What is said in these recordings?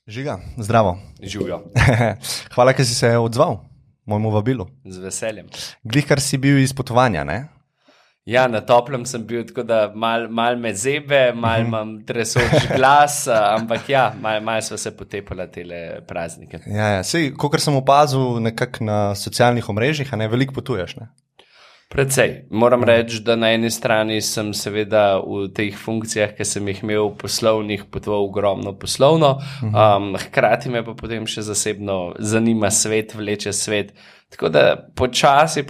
Žiga, zdravo. Živijo. Hvala, ker si se odzval mojemu vabilu. Z veseljem. Glih, kar si bil iz potovanja, ne? Ja, na toplem sem bil, tako da mal me zebe, mal imam tresoč glas, ampak ja, mal sva se potepala tele praznike. Ja, sej, kakor sem opazil nekako na socialnih omrežjih, a ne, veliko potuješ, ne? Predvsej. Moram reči, da na eni strani sem seveda v teh funkcijah, ki sem jih imel poslovnih, potoval ogromno poslovno, hkrati me pa potem še zasebno zanima svet, vleče svet. Tako da počasi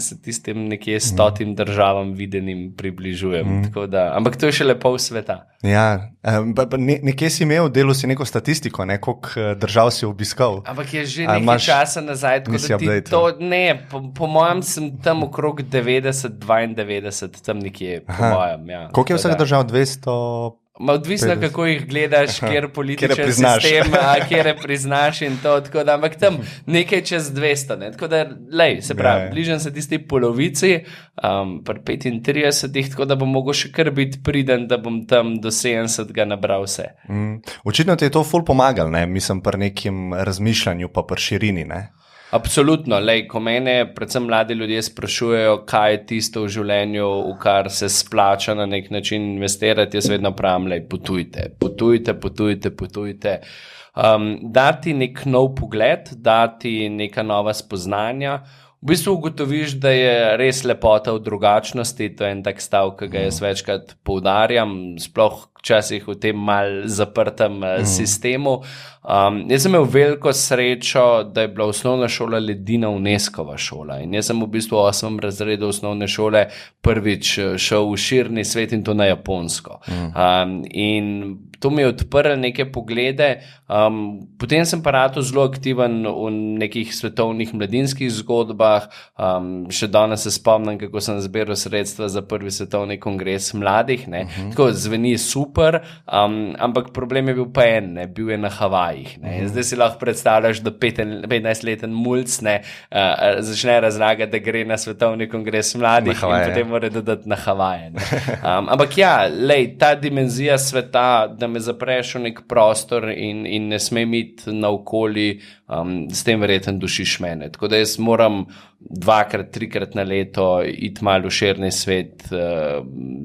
se tistim nekje 100 državam videnim približujem. Ampak to je še lepo v sveta. Ja, nekje si imel, delal si neko statistiko, ne, koliko držav si obiskal. Ampak je že nekaj časa nazaj, tako da ti to ne, po mojem sem tam okrog 90-92, tam nekje, po mojem. Ja. Koliko je vseh držav? 200? Odvisno, kako jih gledaš, kjer političen sistem, kjer priznaš in to, tako da, ampak tam nekaj čez 200, ne, tako da, se pravi, bližam se tisti polovici, pri 35, tako da bom mogel še kar biti priden, da bom tam do 70 nabral vse. Očitno ti je to ful pomagal, ne, mislim, pri nekem razmišljanju pa pri širini, ne? Absolutno, ko mene predvsem mladi ljudje sprašujejo, kaj je tisto v življenju, v kar se splača na nek način investirati, jaz vedno pravim, potujte. Dati nek nov pogled, dati neka nova spoznanja. V bistvu ugotoviš, da je res lepota v drugačnosti, to je en tak stav, ki ga jaz večkrat poudarjam, sploh včasih v tem mal zaprtem sistemu. Jaz sem imel veliko srečo, da je bila osnovna šola ledina UNESCO-va šola in jaz sem v bistvu v 8. razredu osnovne šole prvič šel v širni svet in to na Japonsko. In to mi je odprlo neke poglede. Potem sem pa rado zelo aktiven v nekih svetovnih mladinskih zgodbah. Še danes se spomnim, kako sem zbiral sredstva za prvi svetovni kongres mladih. Tako zveni super, ampak problem je bil pa en, bil je na Havajih. Zdaj si lahko predstavljaš, da 15-leten mulc začne razlagati, da gre na svetovni kongres mladih in potem mora dodati na Havaje. Ampak ja, ta dimenzija sveta, da me zapreš v nek prostor in ne smem iti naokoli, s tem verjetno dušiš mene. Tako da jaz moram 2-krat, 3-krat na leto iti malo v širni svet,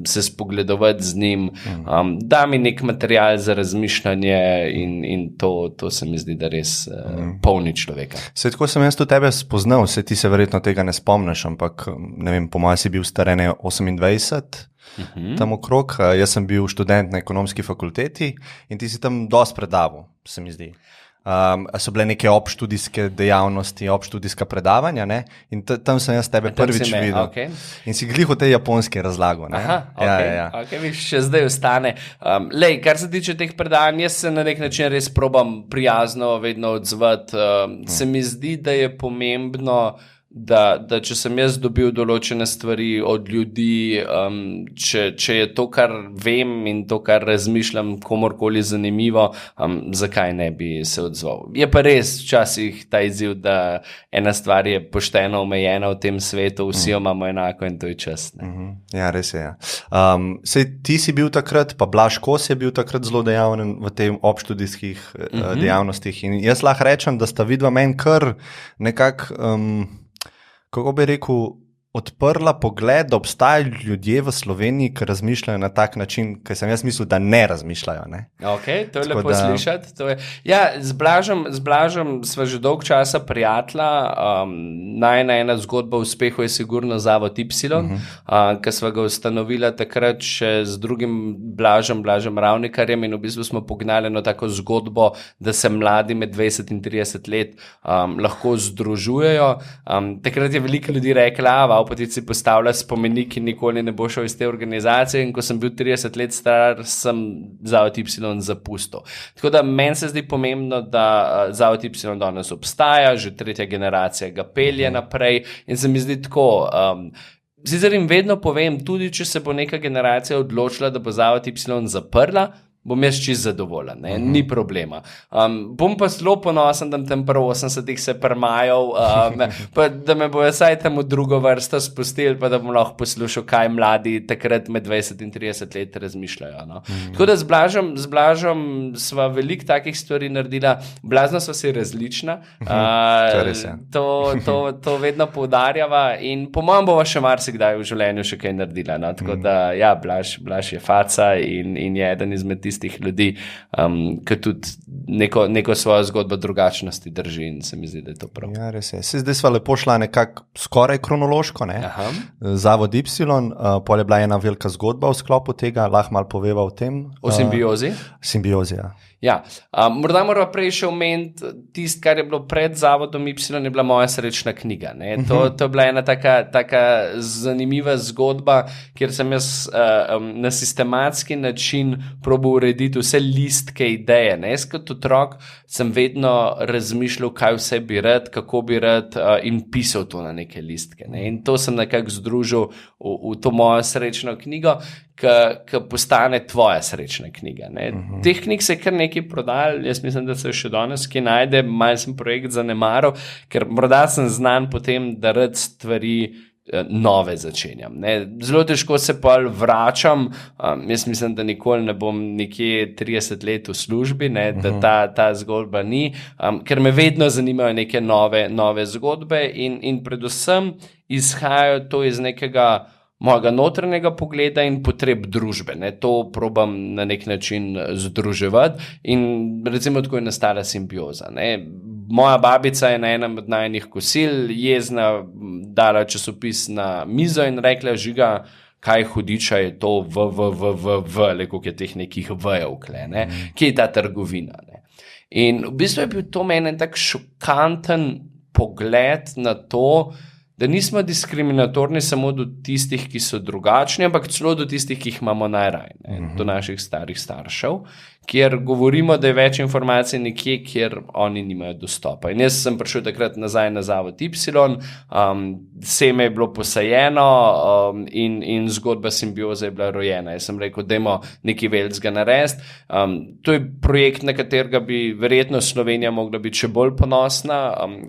se spogledovati z njim, da mi nek material za razmišljanje in to se mi zdi, da res polni človeka. Sej tako sem jaz to tebe spoznal, sej ti se verjetno tega ne spomniš, ampak ne vem, po mojem si bil star 28, tam okrog, jaz sem bil študent na ekonomski fakulteti in ti si tam dosti predaval, se mi zdi. So bile neke obštudijske dejavnosti, obštudijska predavanja, ne? In tam sem jaz tebe prvič videl. Okay. In si glih o tej japonski razlago. Ne? Okay, viš, še zdaj ostane. Kar se tiče teh predavanj, jaz se na nek način res probam prijazno vedno odzvati. Se mi zdi, da je pomembno, da če sem jaz dobil določene stvari od ljudi, če je to, kar vem in to, kar razmišljam, komorkoli zanimivo, zakaj ne bi se odzval. Je pa res včasih ta izziv, da ena stvar je pošteno omejena v tem svetu, vsi jo imamo enako in to je čas. Ja, res je. Sej ti si bil takrat, pa Blaž Kos je bil takrat zelo dejaven v tem obštudijskih dejavnostih in jaz lahko rečem, da sta vidva meni kar nekako kako bi rekel, odprla pogled, da obstajajo ljudje v Sloveniji, ki razmišljajo na tak način, ker sem jaz mislil, da ne razmišljajo. Ne? Ok, to je lepo slišati. Ja, z Blažem sva že dolg časa prijatelja. Najna ena zgodba o uspehu je sigurno Zavod Y, ki sva ga ustanovila takrat še z drugim Blažem Ravnikarjem in v bistvu smo pognali eno tako zgodbo, da se mladi med 20 in 30 let lahko združujejo. Takrat je veliko ljudi rekla, pa ti si postavlja spomenik in nikoli ne bo šel iz te organizacije in ko sem bil 30 let star, sem Zavod Y zapustil. Tako da meni se zdi pomembno, da Zavod Y danes obstaja, že 3. generacija ga pelje naprej in se mi zdi tako, sicer jim vedno povem, tudi če se bo neka generacija odločila, da bo Zavod Y zaprla, bom jaz čist zadovoljen, ni problema. Bom pa zelo ponosen, da tam prvo 80-ih se premajal, pa da me bojo vsaj tam v drugo vrsto spustili, pa da bom lahko poslušal, kaj mladi takrat med 20 in 30 let razmišljajo. No. Tako da z Blažom sva veliko takih stvari naredila, blazno sva si različna, to vedno poudarjava in po mojem bova še marsikdaj v življenju še kaj naredila. No. Tako da, ja, Blaž je faca in je eden izmed tistih ljudi, ki tudi neko svojo zgodbo drugačnosti drži in se mi zdi, da je to prav. Ja, res je. Zdaj sva lepo šla nekako skoraj kronološko, ne? Zavod Y, pol je bila ena velika zgodba v sklopu tega, lahko malo poveva o tem. O simbiozi? Simbiozi, ja. Ja, morda moramo prej še omeniti tisto, kar je bilo pred Zavodom Y, je bila moja srečna knjiga. To je bila ena taka zanimiva zgodba, kjer sem jaz na sistematski način probal urediti vse listke ideje. Jaz kot otrok sem vedno razmišljal, kaj vse bi rad, kako bi rad in pisal to na neke listke. In to sem nekako združil v to mojo srečno knjigo, ki postane tvoja srečna knjiga. Teh knjig se je kar nekaj prodal, jaz mislim, da se še danes ki najde, malo sem projekt zanemaral, ker morda sem znan po tem, da rad stvari nove začenjam. Zelo težko se pa vračam, jaz mislim, da nikoli ne bom nekje 30 let v službi, da ta zgodba ni, ker me vedno zanimajo neke nove zgodbe in predvsem izhajajo to iz nekega mojega notranjega pogleda in potreb družbe. To probam na nek način združevati in recimo tako je nastala simbioza. Moja babica je na enem od najnih kosil jezna dala časopis na mizo in rekla, Žiga, kaj hudiča je to koliko je teh nekih v-jev, kje je ta trgovina. In v bistvu je bil to meni tak šokanten pogled na to, da nismo diskriminatorni samo do tistih, ki so drugačni, ampak celo do tistih, ki jih imamo najraje, do naših starih staršev, kjer govorimo, da je več informacij nekje, kjer oni nimajo dostopa. In jaz sem prišel takrat nazaj na Zavod Y, seme je bilo posajeno in zgodba simbioze je bila rojena. Jaz sem rekel, dajmo nekaj velikega narediti. To je projekt, na katerega bi verjetno Slovenija mogla biti še bolj ponosna,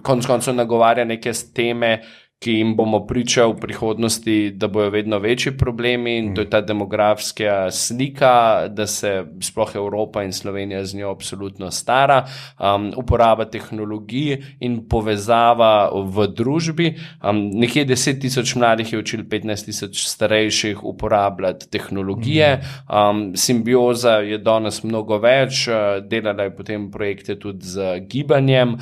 konec koncev nagovarja neke teme, ki jim bomo pričali v prihodnosti, da bojo vedno večji problemi in to je ta demografska slika, da se sploh Evropa in Slovenija z njo absolutno stara, uporaba tehnologij in povezava v družbi. Nekje 10 000 mladih je učil 15 000 starejših uporabljati tehnologije. Simbioza je danes mnogo več, delala je potem projekte tudi z gibanjem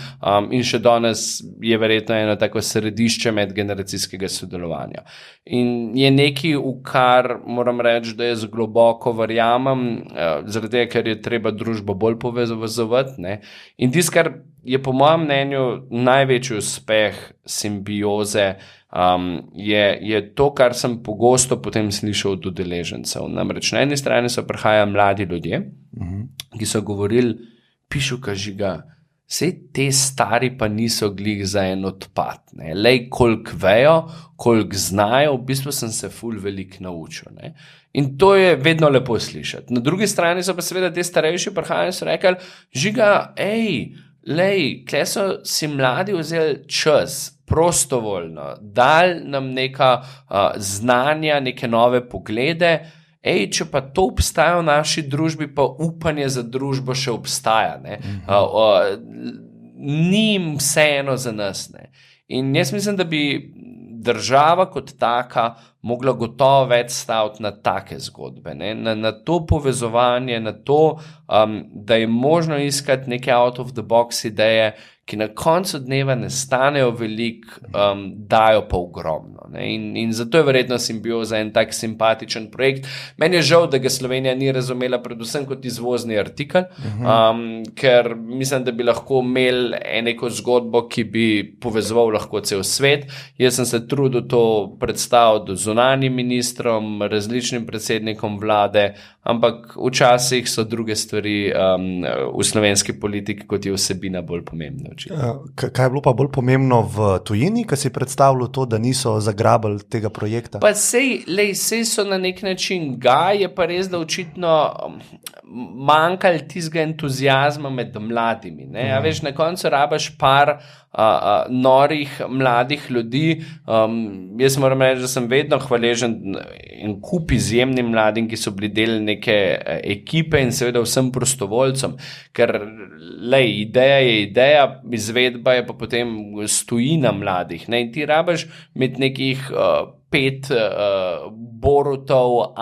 in še danes je verjetno eno tako središče medgeneracijskega sodelovanja. In je nekaj, v kar moram reči, da jaz globoko verjamem, zaradi tega, ker je treba družbo bolj povezovati. In tisto, kar je po mojem mnenju največji uspeh simbioze, je to, kar sem pogosto potem slišal od udeležencev. Namreč na eni strani so prihajali mladi ljudje, ki so govorili, Pišuka, Žiga, sej te stari pa niso glih za en odpad. Lej, koliko vejo, koliko znajo, v bistvu sem se ful veliko naučil. In to je vedno lepo slišati. Na drugi strani so pa seveda te starejši prihajali in so rekli, Žiga, lej, kle so si mladi vzeli čas, prostovoljno, dali nam neka znanja, neke nove poglede, če pa to obstaja v naši družbi, pa upanje za družbo še obstaja. Ni jim vseeno za nas. In jaz mislim, da bi država kot taka mogla gotovo več staviti na take zgodbe, na to povezovanje, na to, da je možno iskati neke out of the box ideje, ki na koncu dneva ne stanejo veliko, dajo pa ogromno. In zato je verjetno simbioza en tak simpatičen projekt. Meni je žal, da ga Slovenija ni razumela predvsem kot izvozni artikel, ker mislim, da bi lahko imeli neko zgodbo, ki bi povezoval lahko cel svet. Jaz sem se trudil to predstaviti z zunanjim ministrom, različnim predsednikom vlade ampak včasih so druge stvari v slovenski politiki, kot je vsebina, bolj pomembna. Kaj je bilo pa bolj pomembno v tujini, ko si predstavljal to, da niso zagrabili tega projekta? Pa sej so na nek način je pa res, da očitno manjkali tistega entuzijazma med mladimi. A veš, na koncu rabaš par norih mladih ljudi. Jaz moram reči, da sem vedno hvaležen en kup izjemnim mladim, ki so bili del neke ekipe in seveda vsem prostovoljcem, ker ideja je ideja, izvedba je pa potem stojina mladih. In ti rabaš med nekih 5 Borutov,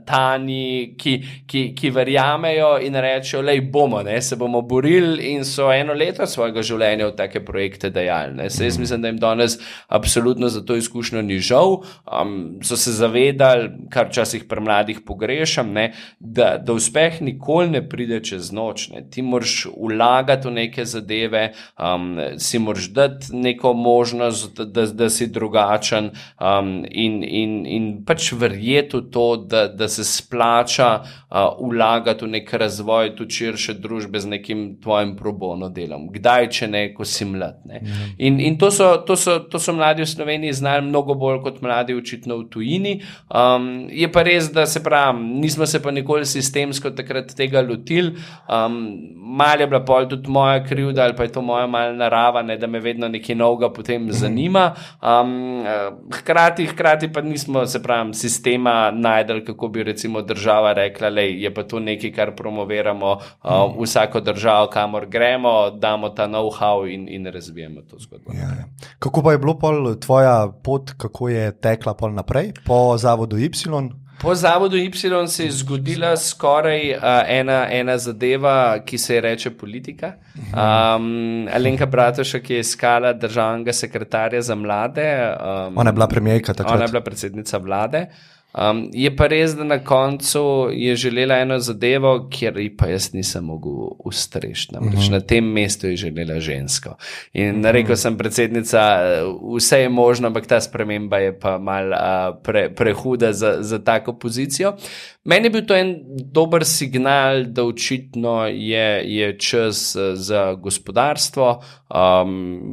Tani, ki verjamejo in rečejo, bomo, se bomo borili in so 1 leto svojega življenja v take projekte dajali. Jaz mislim, da jim danes absolutno za to izkušnjo ni žal. So se zavedali, kar včasih pri mladih pogrešam, da uspeh nikoli ne pride čez noč. Ti moraš vlagati v neke zadeve, si moraš dati neko možnost, da si drugačen, in pač verjeti v to, da se splača vlagati v nek razvoj tudi širše družbe z nekim tvojim pro bono delom. Kdaj, če ne, ko si mlad. In to so mladi v Sloveniji znali mnogo bolj kot mladi očitno v tujini. Je pa res, da se pravi, nismo se pa nikoli sistemsko takrat tega lotili. Malo je bila pol tudi moja krivda ali pa je to moja mala narava, da me vedno nekaj novega potem zanima. Hkrati pa nismo, se pravi, sistema najdel, kako bi recimo država rekla, je pa to nekaj, kar promoviramo vsako državo, kamor gremo, damo ta know-how in razvijemo to zgodbo. Kako pa je bilo pol tvoja pot, kako je tekla pol naprej po Zavodu Y? Po Zavodu Y se je zgodila skoraj ena zadeva, ki se je reče politika. Alenka Bratušek je iskala državnega sekretarja za mlade. Ona je bila premijerka takrat. Ona je bila predsednica vlade. Je pa res, da na koncu je želela eno zadevo, kjer pa jaz nisem mogel ustreči. Na tem mestu je želela žensko. In rekel sem, predsednica, vse je možno, ampak ta sprememba je pa mal prehuda za tako pozicijo. Meni je bil to en dober signal, da očitno je čas za gospodarstvo.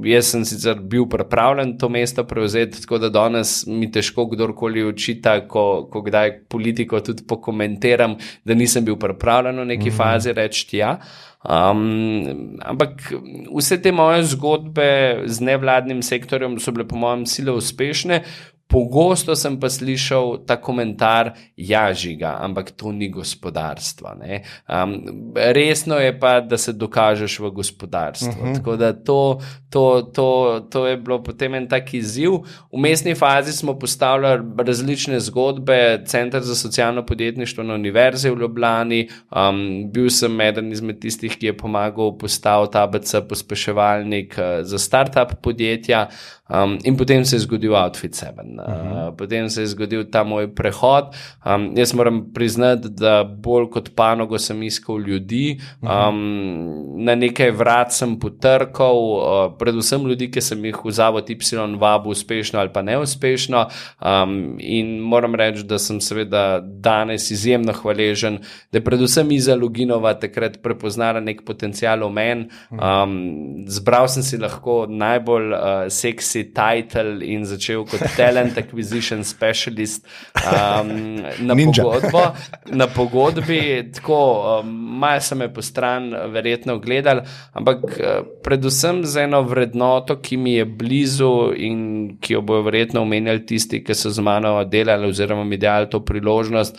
Jaz sem sicer bil pripravljen to mesto prevzeti, tako da danes mi težko kdorkoli očita, ko kdaj politiko tudi pokomentiram, da nisem bil pripravljen v neki fazi reči ja. Ampak vse te moje zgodbe z nevladnim sektorjem so bile po mojem sile uspešne. Pogosto sem pa slišal ta komentar, žiga, ampak to ni gospodarstvo. Resno je pa, da se dokažeš v gospodarstvu. Tako da to je bilo potem en tak izziv. V mestni fazi smo postavljali različne zgodbe, Center za socialno podjetništvo na Univerzi v Ljubljani. Bil sem eden izmed tistih, ki je pomagal postaviti ABC pospeševalnik za start-up podjetja. In potem se je zgodil Outfit 7. Potem se je zgodil ta moj prehod. Jaz moram priznati, da bolj kot panogo sem iskal ljudi. Na nekaj vrat sem potrkal, predvsem ljudi, ki sem jih v Zavod Y vabil uspešno ali pa neuspešno. In moram reči, da sem seveda danes izjemno hvaležen, da je predvsem Iza Loginova takrat prepoznala nek potencial v meni. Zbral sem si lahko najbolj seksi title in začel kot talent acquisition specialist na pogodbi. Tako, malo so me po stran verjetno gledali, ampak predvsem z eno vrednoto, ki mi je blizu in ki jo bojo verjetno omenjali tisti, ki so z mano delali oziroma mi dali to priložnost,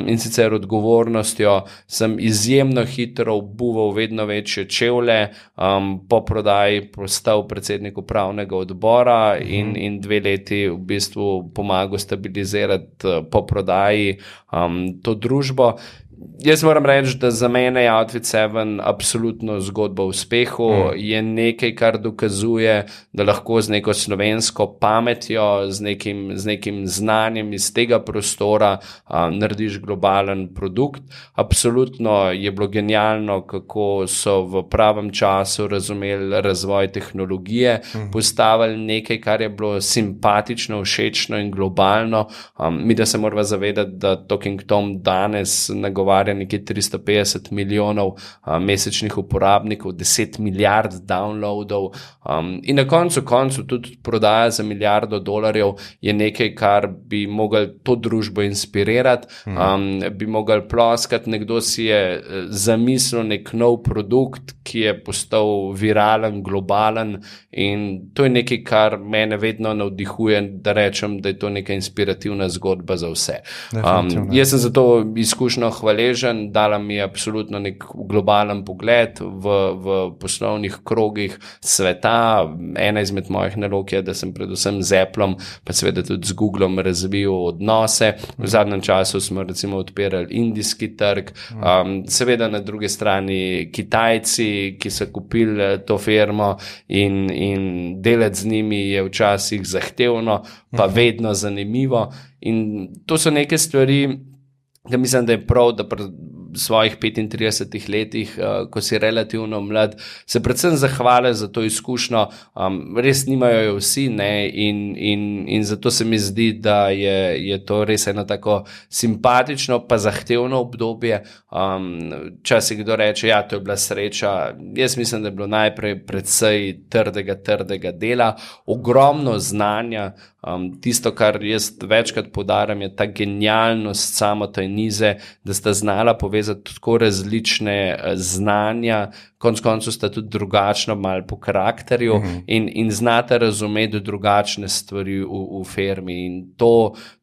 in sicer odgovornostjo sem izjemno hitro obuval vedno večje čevlje, po prodaji postal predsednik upravnega odbora in 2 leti v bistvu pomagal stabilizirati po prodaji to družbo. Jaz moram reči, da za mene je Outfit 7 absolutno zgodba o uspehu, je nekaj, kar dokazuje, da lahko z neko slovensko pametjo, z nekim znanjem iz tega prostora narediš globalen produkt. Absolutno je bilo genialno, kako so v pravem času razumeli razvoj tehnologije, postavili nekaj, kar je bilo simpatično, všečno in globalno. Mi da se moramo zavedati, da Talking Tom danes nagovarja nekje 350 milijonov mesečnih uporabnikov, 10 milijard downloadov in na koncu tudi prodaja za $1 milijardo je nekaj, kar bi mogel to družbo inspirirati, bi mogel ploskati. Nekdo si je zamislil nek nov produkt, ki je postal viralen, globalen in to je nekaj, kar mene vedno navdihuje, da rečem, da je to neka inspirativna zgodba za vse. Jaz sem za to izkušnjo hvaležen, dala mi je absolutno nek globalen pogled v poslovnih krogih sveta. Ena izmed mojih nalog je, da sem predvsem z Applom, pa seveda tudi z Googlom razvil odnose. V zadnjem času smo recimo odpirali indijski trg, seveda na drugi strani Kitajci, ki so kupili to firmo in delati z njimi je včasih zahtevno, pa vedno zanimivo. In to so neke stvari, da mislim, da je prav, da pri svojih 35 letih, ko si relativno mlad, se predvsem zahvale za to izkušnjo, res nimajo jo vsi, ne, in zato se mi zdi, da je to res eno tako simpatično pa zahtevno obdobje. Včasih kdo reče, ja, to je bila sreča. Jaz mislim, da je bilo najprej precej trdega dela, ogromno znanja. Tisto, kar jaz večkrat poudarjam, je ta genialnost Samota-Nize, da sta znala povezati tako različne znanja, konec koncev sta tudi drugačna malo po karakterju in znata razumeti drugačne stvari v firmi. In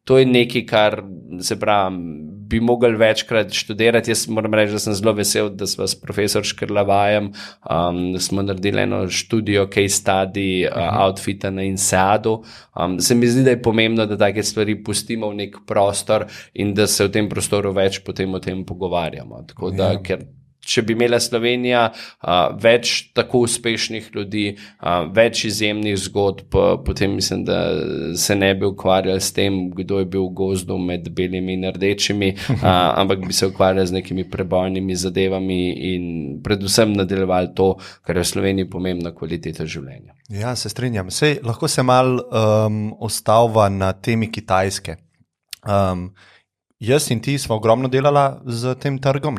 to je nekaj, kar se pravi, bi mogli večkrat študirati. Jaz moram reči, da sem zelo vesel, da sva s profesor Škrlavajem smo naredili eno študijo case study Outfita na INSEAD-u. Se mi zdi, da je pomembno, da take stvari pustimo v nek prostor in da se v tem prostoru več potem o tem pogovarjamo. Tako da, ker če bi imela Slovenija več tako uspešnih ljudi, več izjemnih zgodb, potem mislim, da se ne bi ukvarjali s tem, kdo je bil v gozdu med belimi in rdečimi, ampak bi se ukvarjali z nekimi prebojnimi zadevami in predvsem nadaljevali to, kar je v Sloveniji pomembna kvaliteta življenja. Ja, se strinjam. Sej, lahko se malo ostava na temi Kitajske. Jaz in ti smo ogromno delala z tem trgom,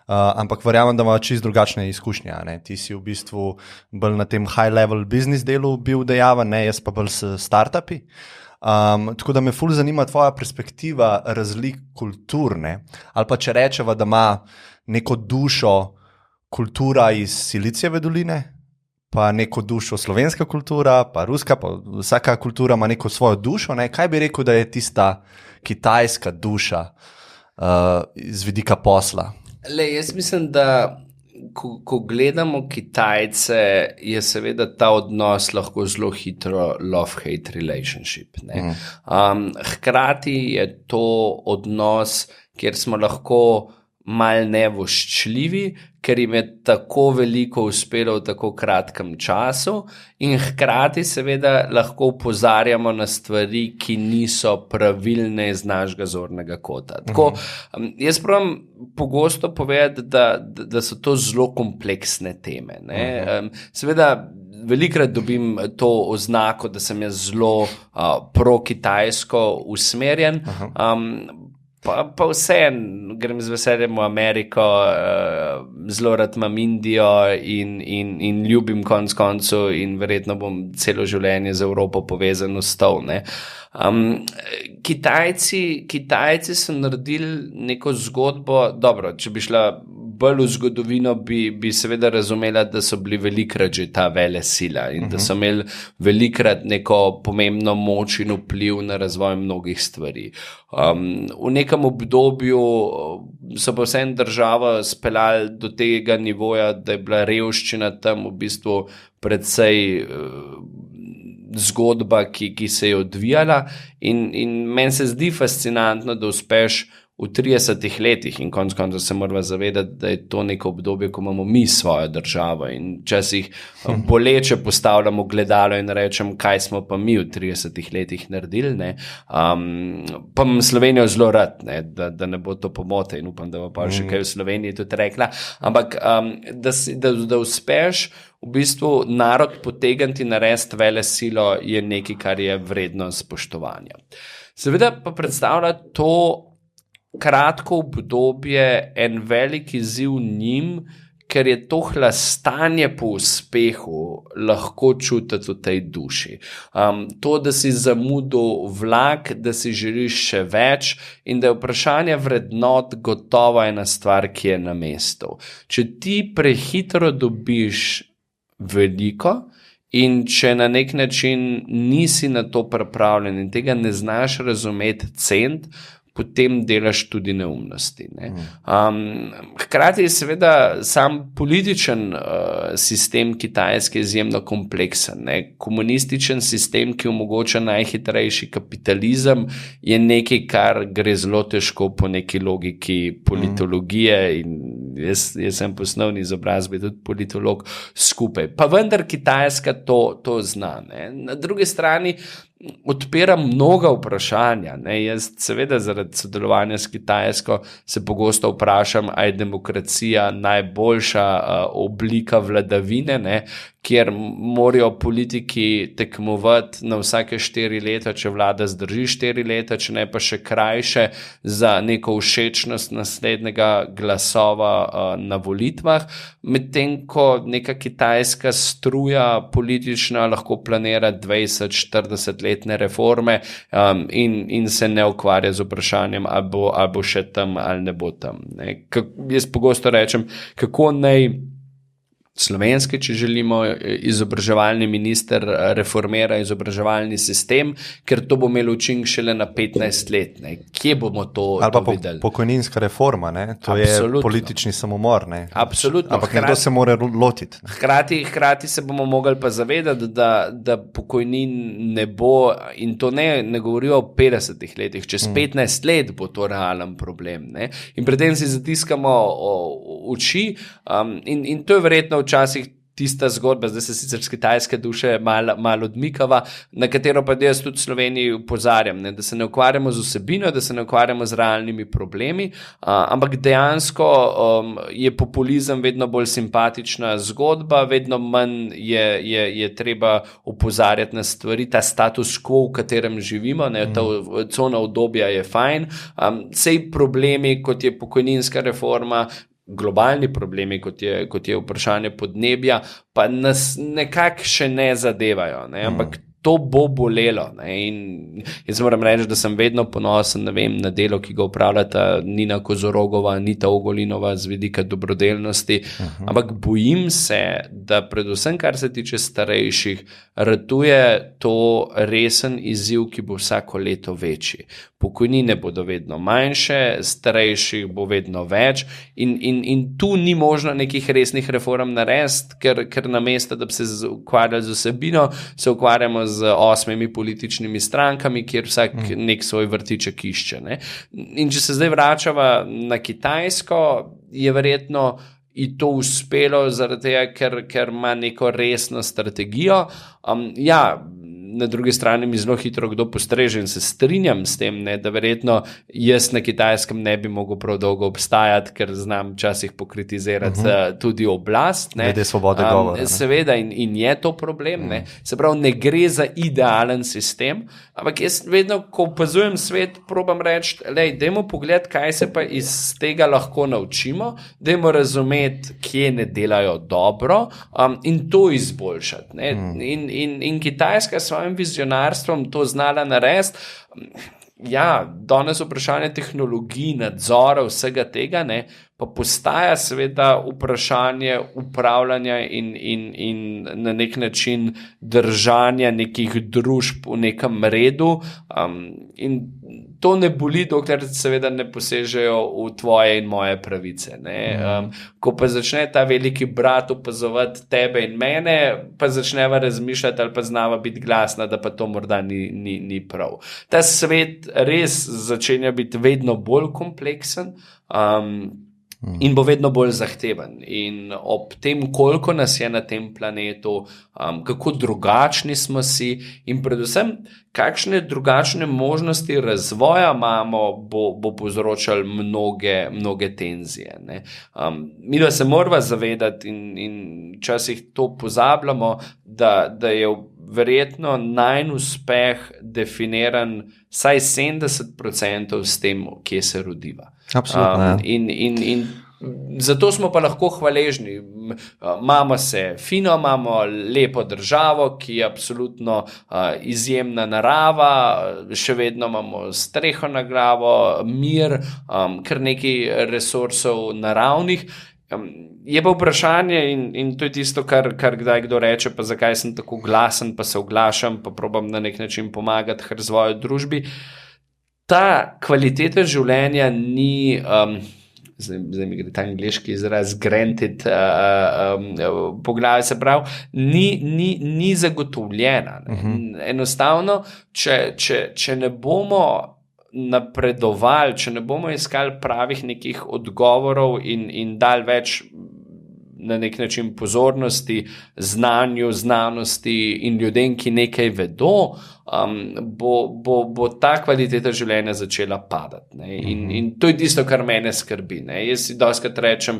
ampak verjamem, da ima čisto drugačne izkušnje. Ti si v bistvu bolj na tem high-level business delu bil dejaven, jaz pa bolj s startupi. Tako da me ful zanima tvoja perspektiva razlik kultur, ali pa če rečeva, da ima neko dušo kultura iz Silicijeve doline, pa neko dušo slovenska kultura, pa ruska, pa vsaka kultura ima neko svojo dušo. Kaj bi rekel, da je tista kitajska duša iz vidika posla? Jaz mislim, da ko gledamo Kitajce, je seveda ta odnos lahko zelo hitro love-hate relationship. Hkrati je to odnos, kjer smo lahko mal nevoščljivi, ker jim je tako veliko uspelo v tako kratkem času in hkrati seveda lahko opozarjamo na stvari, ki niso pravilne iz našega zornega kota. Tako, jaz pravim pogosto povedati, da so to zelo kompleksne teme. Seveda velikrat dobim to oznako, da sem jaz zelo pro-kitajsko usmerjen, pa vseeno grem z veseljem v Ameriko, zelo rad imam Indijo in ljubim konec koncev in verjetno bom celo življenje z Evropo povezan s to. Kitajci so naredili neko zgodbo, dobro, če bi šla bolj v zgodovino, bi seveda razumela, da so bili velikrat že ta velesila in da so imeli velikrat neko pomembno moč in vpliv na razvoj mnogih stvari. V nekem obdobju so pa vseeno državo speljali do tega nivoja, da je bila revščina tam v bistvu precej zgodba, ki se je odvijala in meni se zdi fascinantno, da uspeš v 30 letih in konec koncev se moramo zavedati, da je to neko obdobje, ko imamo mi svojo državo in včasih boleče postavljamo gledalo in rečem, kaj smo pa mi v 30 letih naredili. Pa imam Slovenijo zelo rad, da ne bo to pomote in upam, da bo pa še kaj v Sloveniji tudi rekla, ampak da uspeš v bistvu narod potegniti in narediti velesilo je nekaj, kar je vredno spoštovanja. Seveda pa predstavlja to kratko obdobje en velik izziv njim, ker je to hlastanje po uspehu lahko čutiti v tej duši. To, da si zamudil vlak, da si želiš še več in da je vprašanje vrednot gotovo ena stvar, ki je na mestu. Če ti prehitro dobiš veliko in če na nek način nisi na to pripravljen in tega ne znaš razumeti, ceniti, potem delaš tudi neumnosti. Hkrati je seveda sam političen sistem Kitajske izjemno kompleksen. Komunističen sistem, ki omogoča najhitrejši kapitalizem, je nekaj, kar gre zelo težko po neki logiki politologije in jaz sem po osnovni izobrazbi tudi politolog skupaj. Pa vendar Kitajska to zna. Na drugi strani odpira mnoga vprašanja. Jaz seveda zaradi sodelovanja s Kitajsko se pogosto vprašam, a je demokracija najboljša oblika vladavine, kjer morajo politiki tekmovati na vsake 4 leta, če vlada zdrži 4 leta, če ne pa še krajše za neko všečnost naslednjega glasova na volitvah, medtem ko neka kitajska struja politična lahko planira 20-40-letne reforme in se ne ukvarja z vprašanjem, ali bo še tam ali ne bo tam. Jaz pogosto rečem, kako naj slovenski, če želimo, izobraževalni minister reformira izobraževalni sistem, ker to bo imelo učinek šele na 15 let. Kje bomo to videli? Ali pa pokojninska reforma, to Absolutno. Je politični samomor. Absolutno. Ampak nekdo se mora lotiti. Hkrati se bomo mogli pa zavedati, da pokojnin ne bo, in to ne govorijo o 50 letih, čez 15 let bo to realen problem. In pri tem si zatiskamo oči in to je verjetno včasih tista zgodba, zdaj se sicer z kitajske duše malo odmikava, na katero pa jaz tudi v Sloveniji opozarjam, da se ne ukvarjamo z vsebino, da se ne ukvarjamo z realnimi problemi, ampak dejansko je populizem vedno bolj simpatična zgodba, vedno manj je treba opozarjati na stvari, ta status quo, v katerem živimo, ta cona obdobja je fajn, sej problemi, kot je pokojninska reforma, globalni problemi, kot je vprašanje podnebja, pa nas nekako še ne zadevajo, ampak to bo bolelo. In jaz moram reči, da sem vedno ponosen na delo, ki ga upravljata Nina Kozorogova, Anita Ogolinova z vidika dobrodelnosti, ampak bojim se, da predvsem, kar se tiče starejših, ratuje to resen izziv, ki bo vsako leto večji. Pokojnine bodo vedno manjše, starejših bo vedno več in tu ni možno nekih resnih reform narediti, ker namesto, da bi se ukvarjali z vsebino, se ukvarjamo z 8 političnimi strankami, kjer vsak nek svoj vrtiček išče. In če se zdaj vračava na Kitajsko, je verjetno in to uspelo zaradi tega, ker ima neko resno strategijo. Na drugi strani mi zelo hitro kdo postreže in se strinjam s tem, da verjetno jaz na Kitajskem ne bi mogel prav dolgo obstajati, ker znam včasih pokritizirati tudi oblast. Glede svobode govora. Seveda in je to problem. Se pravi, ne gre za idealen sistem, ampak jaz vedno, ko opazujem svet, probam reči, dajmo pogledati, kaj se pa iz tega lahko naučimo, dajmo razumeti, kje ne delajo dobro in to izboljšati. In Kitajska s svojim vizionarstvom to znala narediti. Danes vprašanje tehnologij, nadzora, vsega tega, pa pa postaja seveda vprašanje upravljanja in na nek način držanja nekih družb v nekem redu. In to ne boli, dokler seveda ne posežejo v tvoje in moje pravice. Ko pa začne ta veliki brat opazovati tebe in mene, pa začneva razmišljati ali pa znava biti glasna, da pa to morda ni prav. Ta svet res začenja biti vedno bolj kompleksen, in bo vedno bolj zahteven. In ob tem, koliko nas je na tem planetu, kako drugačni smo si in predvsem, kakšne drugačne možnosti razvoja imamo, bo povzročal mnoge tenzije. Mi da se moramo zavedati in včasih to pozabljamo, da je verjetno najin uspeh definiran vsaj 70% s tem, kje se rodiva. Absolutno. In zato smo pa lahko hvaležni. Imamo se fino, imamo lepo državo, ki je absolutno izjemna narava, še vedno imamo streho na glavo, mir, kar nekaj resursov naravnih. Je pa vprašanje, in to je tisto, kar kdaj kdo reče, pa zakaj sem tako glasen, pa se oglašam, pa probam na nek način pomagati k razvoju družbi. Ta kvaliteta življenja ni, zdaj mi gre ta angleški izraz, granted, po glavi se pravi, ni zagotovljena. Enostavno, če ne bomo napredovali, če ne bomo iskali pravih nekih odgovorov in dali več na nek način pozornosti, znanju, znanosti in ljudem, ki nekaj vedo, bo ta kvaliteta življenja začela padati. In to je tisto, kar mene skrbi. Jaz si dostikrat rečem,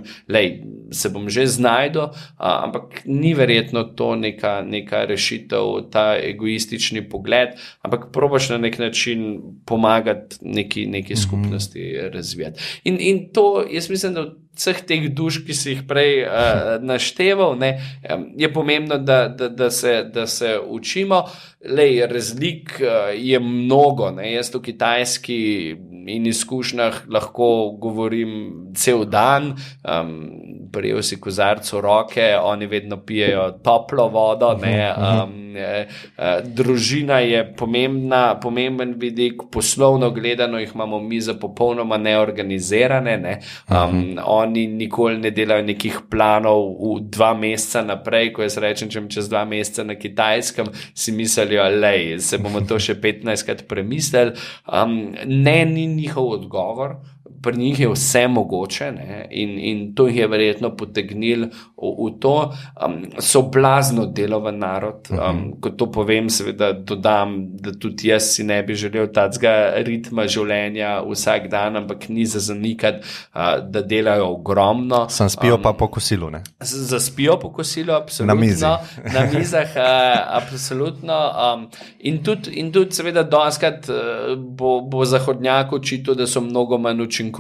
se bom že znašel, ampak ni verjetno to neka rešitev, ta egoistični pogled, ampak probaš na nek način pomagati neki skupnosti razvijati. In to, jaz mislim, da vseh teh duš, ki si jih prej našteval, je pomembno, da se učimo. Razlik je mnogo. Jaz v kitajski in izkušnjah lahko govorim cel dan, prijel si kozarec v roke, oni vedno pijejo toplo vodo, družina je pomemben vidik, poslovno gledano jih imamo mi za popolnoma neorganizirane, oni nikoli ne delajo nekih planov v 2 meseca naprej, ko jaz rečem, če čez 2 meseca na Kitajskem, si mislijo, se bomo to še 15krat premislili. Ni njihov odgovor, pri njih je vse mogoče, in to jih je verjetno potegnilo v to. So blazno deloven narod. Ko to povem, seveda dodam, da tudi jaz si ne bi želel takega ritma življenja vsak dan, ampak ni za zanikati, da delajo ogromno. Sam spijo pa po kosilu, ne? Zaspijo po kosilu, absolutno. Na mizi. Na mizah, absolutno. In tudi seveda dostikrat bo zahodnjak očital, da so mnogo manj učinkoviti.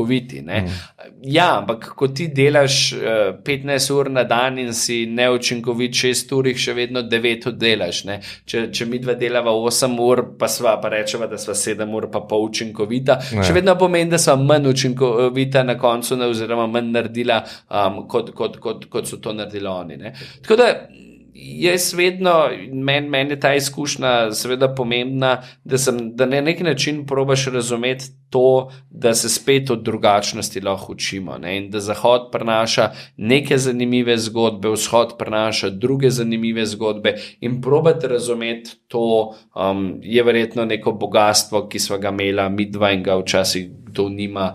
Ja, ampak ko ti delaš 15 ur na dan in si neučinkovit 6 ur, še vedno 9 oddelaš. Če mi dva delava 8 ur, pa rečeva, da sva 7 ur pa pol učinkovita, še vedno pomeni, da sva manj učinkovita na koncu, oziroma manj naredila, kot so to naredili oni. Tako da jaz vedno, meni je ta izkušnja seveda pomembna, da na nek način probaš razumeti to, da se spet od drugačnosti lahko učimo, in da Zahod prinaša neke zanimive zgodbe, Vzhod prinaša druge zanimive zgodbe, in probati razumeti to je verjetno neko bogatstvo, ki sva ga imela midva in ga včasih kdo nima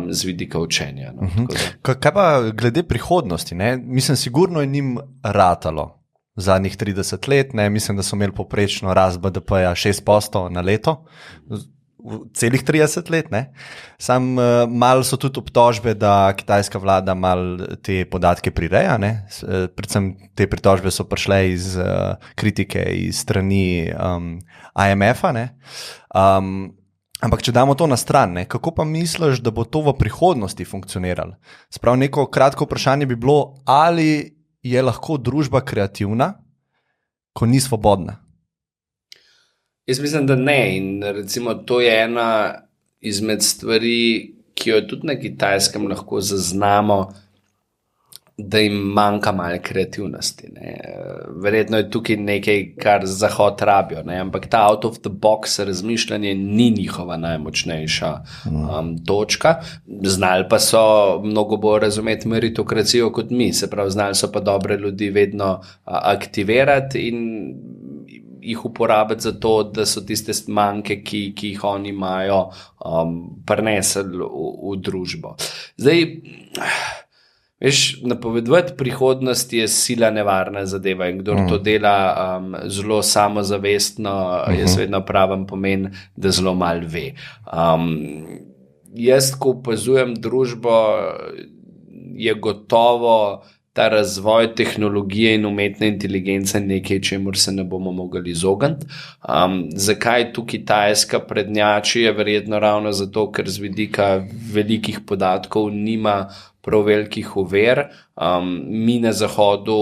z vidika učenja. Kaj pa glede prihodnosti? Mislim, sigurno je njim ratalo zadnjih 30 let, mislim, da so imeli poprečno rast BDP-ja 6% na leto, celih 30 let, Sam malo so tudi obtožbe, da kitajska vlada malo te podatke prireja, predvsem te pritožbe so prišle iz kritike iz strani IMF-a, ampak če damo to na stran, kako pa misliš, da bo to v prihodnosti funkcioniralo? Sprav neko kratko vprašanje bi bilo, ali je lahko družba kreativna, ko ni svobodna? Jaz mislim, da ne. In recimo to je ena izmed stvari, ki jo tudi na Kitajskem lahko zaznamo, da jim manjka malo kreativnosti. Ne. Verjetno je tukaj nekaj, kar Zahod rabijo, ne. Ampak ta out of the box razmišljanje ni njihova najmočnejša točka. Znali pa so mnogo bolj razumeti meritokracijo kot mi, se pravi, znali so pa dobre ljudi vedno aktivirati in jih uporabiti za to, da so tiste manjke, ki jih oni imajo, prinesli v družbo. Zdaj, veš, napovedovati prihodnost je sila nevarna zadeva in kdor to dela zelo samozavestno, jaz vedno pravim pomen, da zelo malo ve. Jaz, ko opazujem družbo, je gotovo ta razvoj tehnologije in umetne inteligence nekaj, čemur se ne bomo mogli izogniti. Zakaj tu Kitajska prednjači, je verjetno ravno zato, ker z vidika velikih podatkov nima prav velikih ovir. Mi na Zahodu,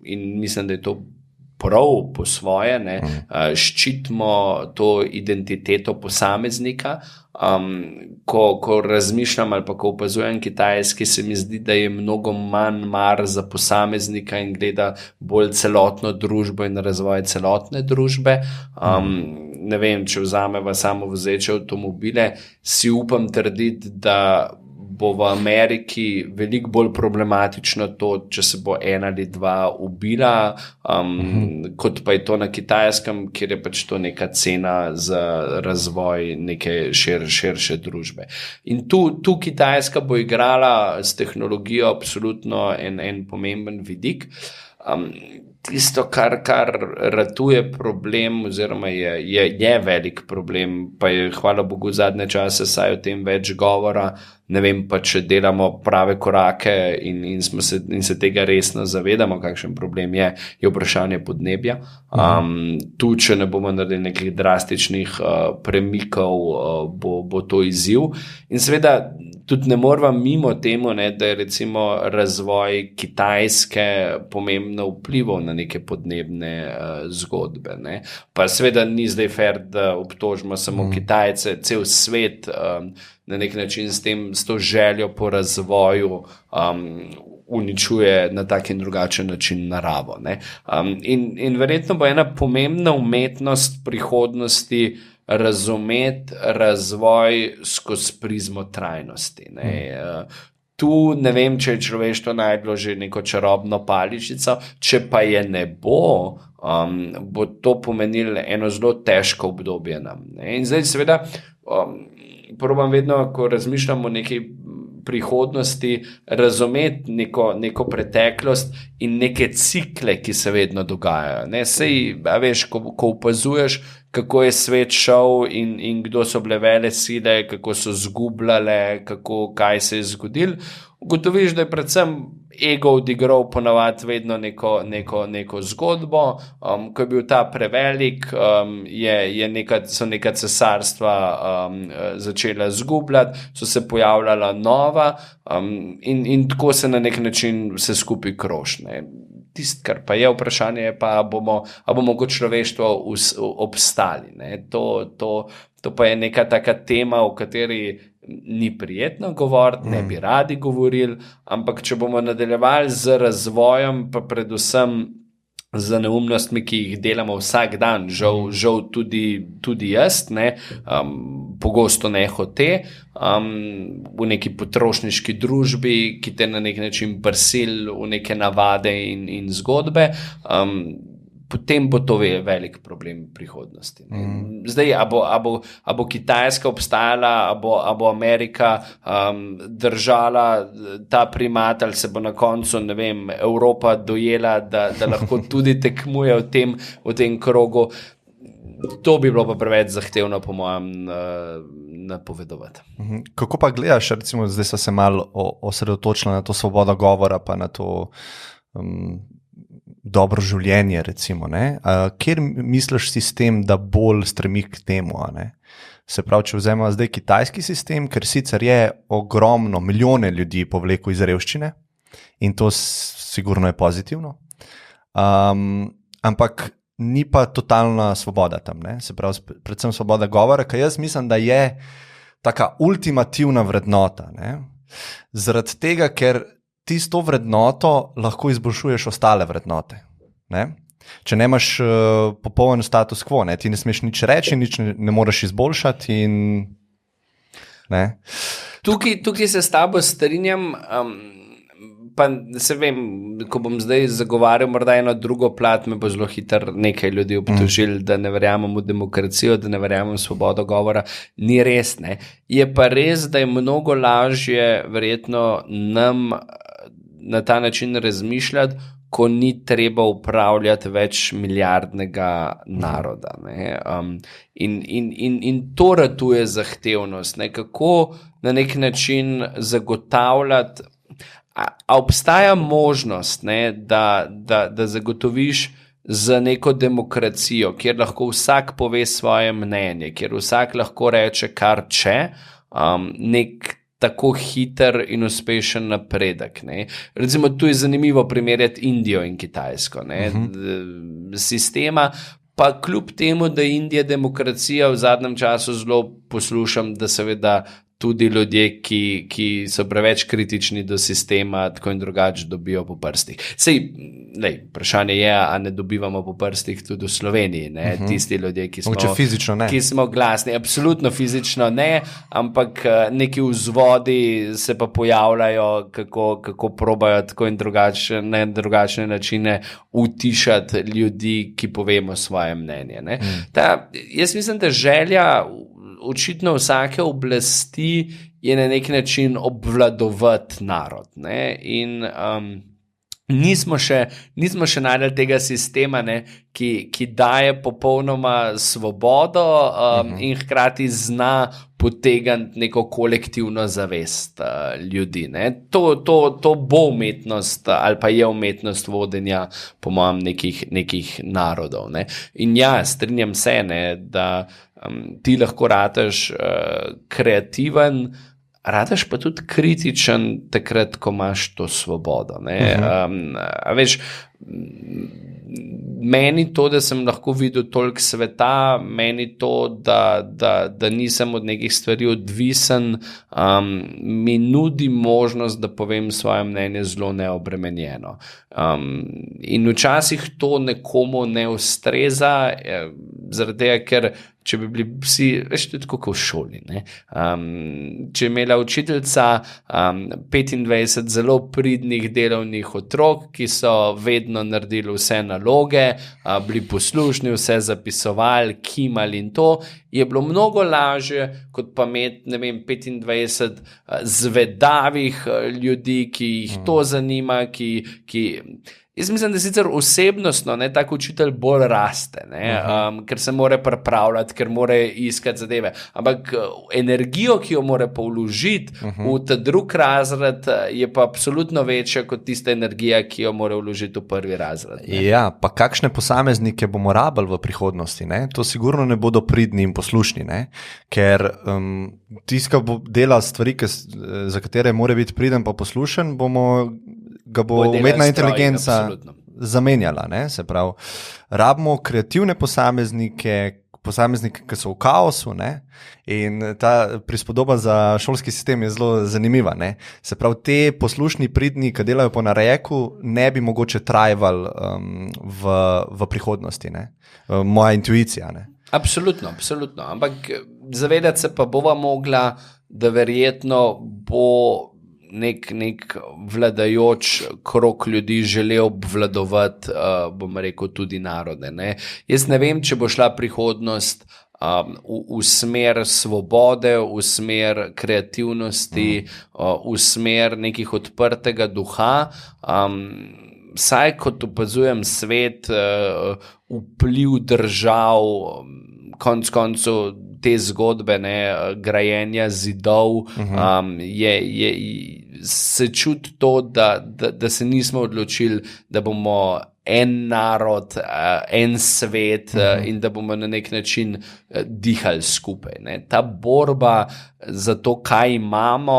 in mislim, da je to prav po svoje, ne, ščitimo to identiteto posameznika. Ko razmišljam ali pa ko opazujem Kitajski, se mi zdi, da je mnogo manj mar za posameznika in gleda bolj celotno družbo in razvoj celotne družbe. Ne vem, če vzameva samo vozeče avtomobile, si upam trditi, da bo v Ameriki veliko bolj problematično to, če se bo ena ali dva ubila, kot pa je to na Kitajskem, kjer je pač to neka cena za razvoj neke širše družbe. In tu Kitajska bo igrala s tehnologijo absolutno en pomemben vidik. Tisto, kar ratuje problem, oziroma je velik problem, pa je, hvala Bogu, zadnje čase saj o tem več govora, ne vem pa, če delamo prave korake in se tega resno zavedamo, kakšen problem je vprašanje podnebja. Tu, če ne bomo naredili nekih drastičnih premikov, bo to izziv. In seveda tudi ne moramo mimo temu, ne, da je recimo razvoj Kitajske pomembno vplival na neke podnebne zgodbe. Ne. Pa seveda ni zdaj fair, da obtožimo samo Kitajce, cel svet na nek način s to željo po razvoju uničuje na tak in drugačen način naravo. Ne. In verjetno bo ena pomembna umetnost prihodnosti razumeti razvoj skozi prizmo trajnosti. Ne. Tu ne vem, če je človeštvo najdlo že neko čarobno paličico, če pa je ne bo, bo to pomenilo eno zelo težko obdobje nam. Ne. In zdaj seveda probam vedno, ko razmišljam o neki prihodnosti, razumeti neko preteklost in neke cikle, ki se vedno dogajajo. Ne, sej, veš, ko opazuješ, kako je svet šel in kdo so bile vele sile, kako so zgubljale, kaj se je zgodilo, ugotoviš, da je predvsem ego odigral ponavadi vedno neko zgodbo. Ko je bil ta prevelik, so neka cesarstva začela zgubljati, so se pojavljala nova in tako se na nek način vse skupaj krožne. Tisto, kar pa je vprašanje, je pa, a bomo kot človeštvo obstali. Ne? To pa je neka taka tema, o kateri ni prijetno govoriti, ne bi radi govorili, ampak če bomo nadaljevali z razvojem, pa predvsem z neumnostmi, ki jih delamo vsak dan, žal tudi jaz, ne, pogosto ne hote, v neki potrošniški družbi, ki te na nek način prisil v neke navade in zgodbe, potem bo to velik problem prihodnosti. Zdaj, a bo Kitajska obstajala, a bo Amerika držala ta primat, ali se bo na koncu, ne vem, Evropa dojela, da lahko tudi tekmuje v tem krogu. To bi bilo pa preveč zahtevno, po mojem, napovedovati. Kako pa gledaš, recimo, zdaj so se malo osredotočili na to svobodo govora, pa na to dobro življenje, recimo, ne? Kjer misliš sistem, da bolj stremi k temu, ne? Se pravi, če vzamemo zdaj kitajski sistem, ker sicer je ogromno, milijone ljudi povlekel iz revščine in to sigurno je pozitivno, ampak ni pa totalna svoboda tam, ne? Se pravi, predvsem svoboda govora, ker jaz mislim, da je taka ultimativna vrednota. Ne? Zaradi tega, ker ti s to vrednoto lahko izboljšuješ ostale vrednote. Ne? Če nemaš popoln status quo, ne? Ti ne smeš nič reči, nič ne moreš izboljšati. Tukaj se s tabo strinjam. Pa se vem, ko bom zdaj zagovarjal morda eno drugo plat, me bo zelo hitro nekaj ljudi obtožili, da ne verjamem v demokracijo, da ne verjamem v svobodo govora. Ni res, ne. Je pa res, da je mnogo lažje verjetno nam na ta način razmišljati, ko ni treba upravljati več milijardnega naroda. Ne. In to ratuje zahtevnost, ne. Kako na nek način zagotavljati. A obstaja možnost, ne, da zagotoviš za neko demokracijo, kjer lahko vsak pove svoje mnenje, kjer vsak lahko reče, kar če, nek tako hiter in uspešen napredek. Ne. Recimo, tu je zanimivo primerjati Indijo in Kitajsko. Ne, sistema, pa kljub temu, da je Indija demokracija, v zadnjem času zelo poslušam, da seveda tudi ljudje, ki so preveč kritični do sistema, tako in drugače dobijo po prstih. Sej, vprašanje je, a ne dobivamo po prstih tudi v Sloveniji, ne? Tisti ljudje, ki smo glasni. Absolutno fizično ne, ampak neki vzvodi se pa pojavljajo, kako probajo tako in drugačne načine utišati ljudi, ki povemo svoje mnenje. Ne? Jaz mislim, da želja očitno vsake oblasti je na nek način obvladovati narod. Ne? In nismo še najdeli tega sistema, ne? Ki daje popolnoma svobodo in hkrati zna potegniti neko kolektivno zavest ljudi. Ne? To bo umetnost ali pa je umetnost vodenja, po mojem, nekih narodov. Ne? In ja, strinjam se, ne, da ti lahko rataš kreativen, rataš pa tudi kritičen takrat, ko imaš to svobodo. Ne? A veš, meni to, da sem lahko videl toliko sveta, meni to, da nisem od nekih stvari odvisen, mi nudi možnost, da povem svoje mnenje zelo neobremenjeno. In včasih to nekomu ne ustreza, zaradi tega, ker če bi bili vsi, veš, tudi tako v šoli, ne? Če je imela učiteljica 25 zelo pridnih delovnih otrok, ki so vedno naredili vse naloge, bili poslušni, vse zapisovali, kimali in to, je bilo mnogo lažje, kot pa imeti, ne vem, 25 zvedavih ljudi, ki jih to zanima, Jaz mislim, da sicer osebnostno tak učitelj bolj raste, ker se mora pripravljati, ker mora iskati zadeve. Ampak energijo, ki jo mora pa vložiti v ta drug razred, je pa absolutno večja kot tista energija, ki jo mora vložiti v prvi razred. Ne? Ja, pa kakšne posameznike bomo rabili v prihodnosti? Ne? To sigurno ne bodo pridni in poslušni, ne? Ker tiska bo dela stvari, za katere mora biti priden pa poslušen, ga bo umetna inteligenca zamenjala. Ne? Se pravi, rabimo kreativne posameznike, ki so v kaosu, ne? In ta prispodoba za šolski sistem je zelo zanimiva. Ne? Se pravi, te poslušni pridni, ki delajo po nareku, ne bi mogoče trajali v prihodnosti. Ne? Moja intuicija. Ne? Absolutno. Ampak zavedati se pa bova mogla, da verjetno bo nek vladajoč krog ljudi želel obvladovati, bom rekel, tudi narode. Ne? Jaz ne vem, če bo šla prihodnost v smer svobode, v smer kreativnosti, v smer nekih odprtega duha. Saj kot opazujem svet, vpliv držav, konec koncev te zgodbe, grajenja zidov, se čuti to, da se nismo odločili, da bomo en narod, en svet in da bomo na nek način dihali skupaj. Ne. Ta borba za to, kaj imamo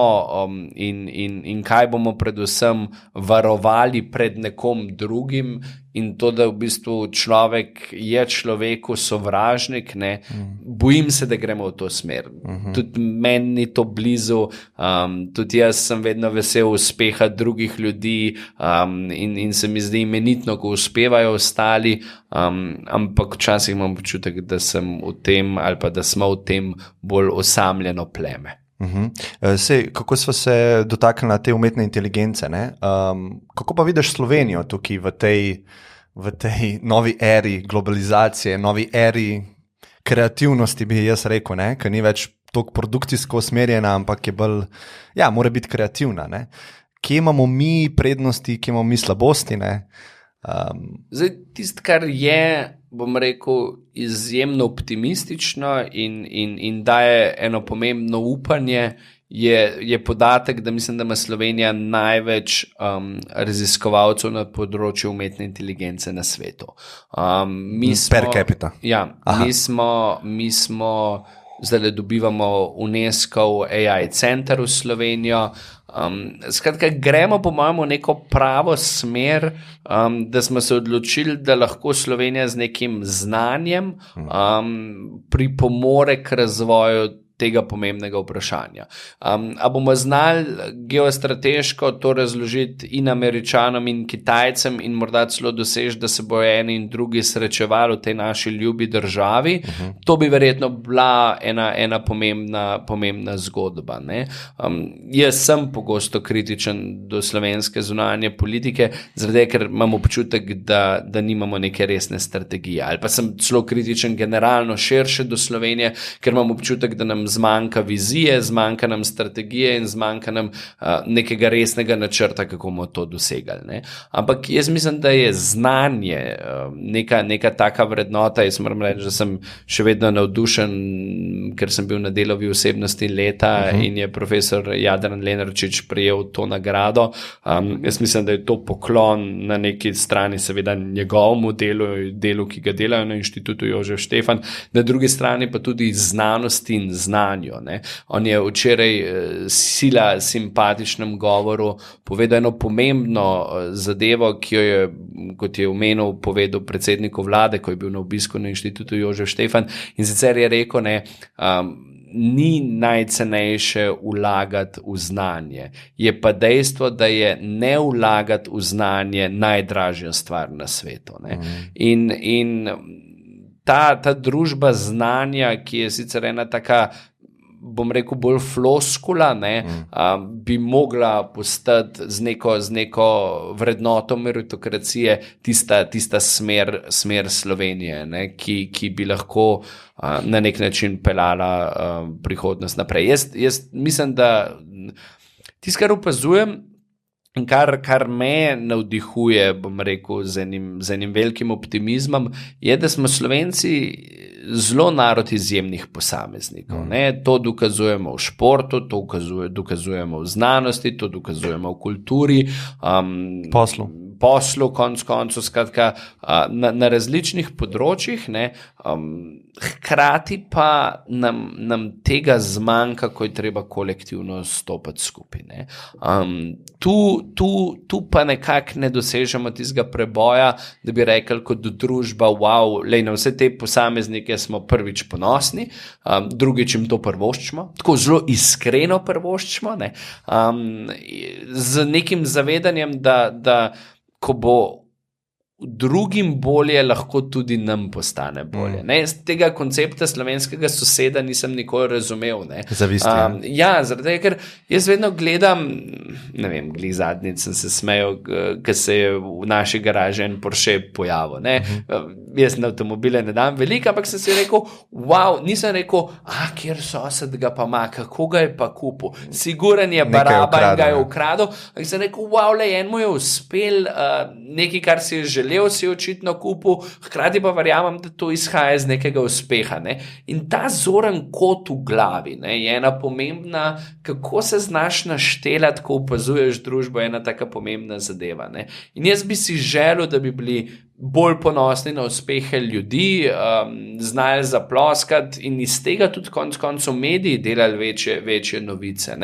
in kaj bomo predvsem varovali pred nekom drugim, in to, da v bistvu človek je človeku sovražnik, ne, bojim se, da gremo v to smer. Tudi meni ni to blizu, tudi jaz sem vedno vesel uspeha drugih ljudi in se mi zdi imenitno, ko uspevajo ostali, ampak včasih imam občutek, da sem v tem ali pa da smo v tem bolj osamljeno pleme. Sej, kako smo se dotaknili te umetne inteligence, ne? Kako pa vidiš Slovenijo tukaj v tej novi eri globalizacije, novi eri kreativnosti, bi jaz rekel, ne? Ker ni več toliko produkcijsko usmerjena, ampak je bolj, mora biti kreativna, ne? Kje imamo mi prednosti, kje imamo mi slabosti, ne? Zdaj, tisto, kar je, bom rekel, izjemno optimistično in daje eno pomembno upanje, je podatek, da mislim, da ima Slovenija največ raziskovalcev na področju umetne inteligence na svetu. Per capita. Ja, mi smo zdaj dobivamo UNESCO AI Center v Slovenijo. Skratka, gremo po mojem neko pravo smer, da smo se odločili, da lahko Slovenija z nekim znanjem pripomore k razvoju tega pomembnega vprašanja. A bomo znali geostrateško to razložiti in Američanom in Kitajcem in morda celo doseči, da se bojo eni in drugi srečevali v tej naši ljubi državi, to bi verjetno bila ena pomembna zgodba. Ne? Jaz sem pogosto kritičen do slovenske zunanje politike, zaradi ker imam občutek, da nimamo neke resne strategije. Ali pa sem celo kritičen generalno širše do Slovenije, ker imam občutek, da nam zmanjka vizije, zmanjka nam strategije in zmanjka nam nekega resnega načrta, kako bomo to dosegali. Ne? Ampak jaz mislim, da je znanje neka taka vrednota. Jaz moram reči, da sem še vedno navdušen, ker sem bil na delovi osebnosti leta in je profesor Jadran Lenarčič prejel to nagrado. Jaz mislim, da je to poklon na neki strani seveda njegovemu delu, ki ga delajo na Inštitutu Jožef Štefan, na drugi strani pa tudi znanosti in znanju. Ne. On je včeraj sila simpatičnem govoru povedal eno pomembno zadevo, ki jo je, kot je omenil, povedal predsedniku vlade, ko je bil na obisku na Inštitutu Jožef Štefan, in sicer je rekel, ni najcenejše vlagati v znanje. Je pa dejstvo, da je ne vlagati v znanje najdražja stvar na svetu. Ne. In ta družba znanja, ki je sicer ena taka, bom rekel, bolj floskula, bi mogla postati z neko vrednoto meritokracije tista smer Slovenije, ne, ki bi lahko na nek način peljala prihodnost naprej. Jaz mislim, da tisto, kar opazujem in kar me navdihuje, bom rekel, z enim velikim optimizmom, je, da smo Slovenci zelo narod izjemnih posameznikov. Ne? To dokazujemo v športu, to dokazujemo v znanosti, to dokazujemo v kulturi, poslu, konc koncu, skratka, na različnih področjih, ne, hkrati pa nam tega zmanjka, ko je treba kolektivno stopiti skupaj. Ne. Tu pa nekako ne dosežemo tistega preboja, da bi rekli kot družba, wow, lej, na vse te posameznike smo prvič ponosni, drugič jim to prvoščimo, tako zelo iskreno prvoščimo, ne, z nekim zavedanjem, da ko bo drugim bolje, lahko tudi nam postane bolje. Jaz tega koncepta slovenskega soseda nisem nikoli razumel. Zavisti. Zaradi, ker jaz vedno gledam, ne vem, zadnjič sem se smejal, ker se je v naši garaži en Porsche pojavil. Jaz na avtomobile ne dam veliko, ampak sem si rekel, wow, nisem rekel, kjer sosed ga pa ima, kako ga je pa kupil. Siguren je baraba in ga je ukradel. Ampak sem rekel, wow, enemu je uspel nekaj, kar si je želel, si je očitno kupil, hkrati pa verjamem, da to izhaja iz nekega uspeha. Ne? In ta zoren kot v glavi, je ena pomembna, kako se znaš naštelati, ko opazuješ družbo, ena taka pomembna zadeva. Ne? In jaz bi si želel, da bi bili bolj ponosni na uspehe ljudi, znali zaploskati in iz tega tudi konec koncev mediji delali večje novice.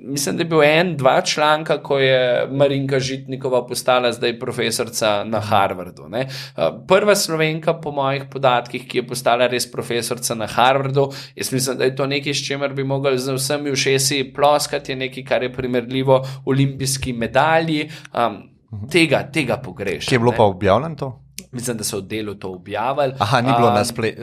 Mislim, da je bil 1-2 članka, ko je Marinka Žitnikova postala zdaj profesorica na Harvardu. Prva Slovenka, po mojih podatkih, ki je postala res profesorica na Harvardu, jaz mislim, da je to nekaj, s čimer bi mogli z vsemi ušesi ploskati, je nekaj, kar je primerljivo olimpijski medalji. Tega pogrešam. Kje je bilo pa objavljeno to? Mislim, da so v Delu to objavili. Aha, ni bilo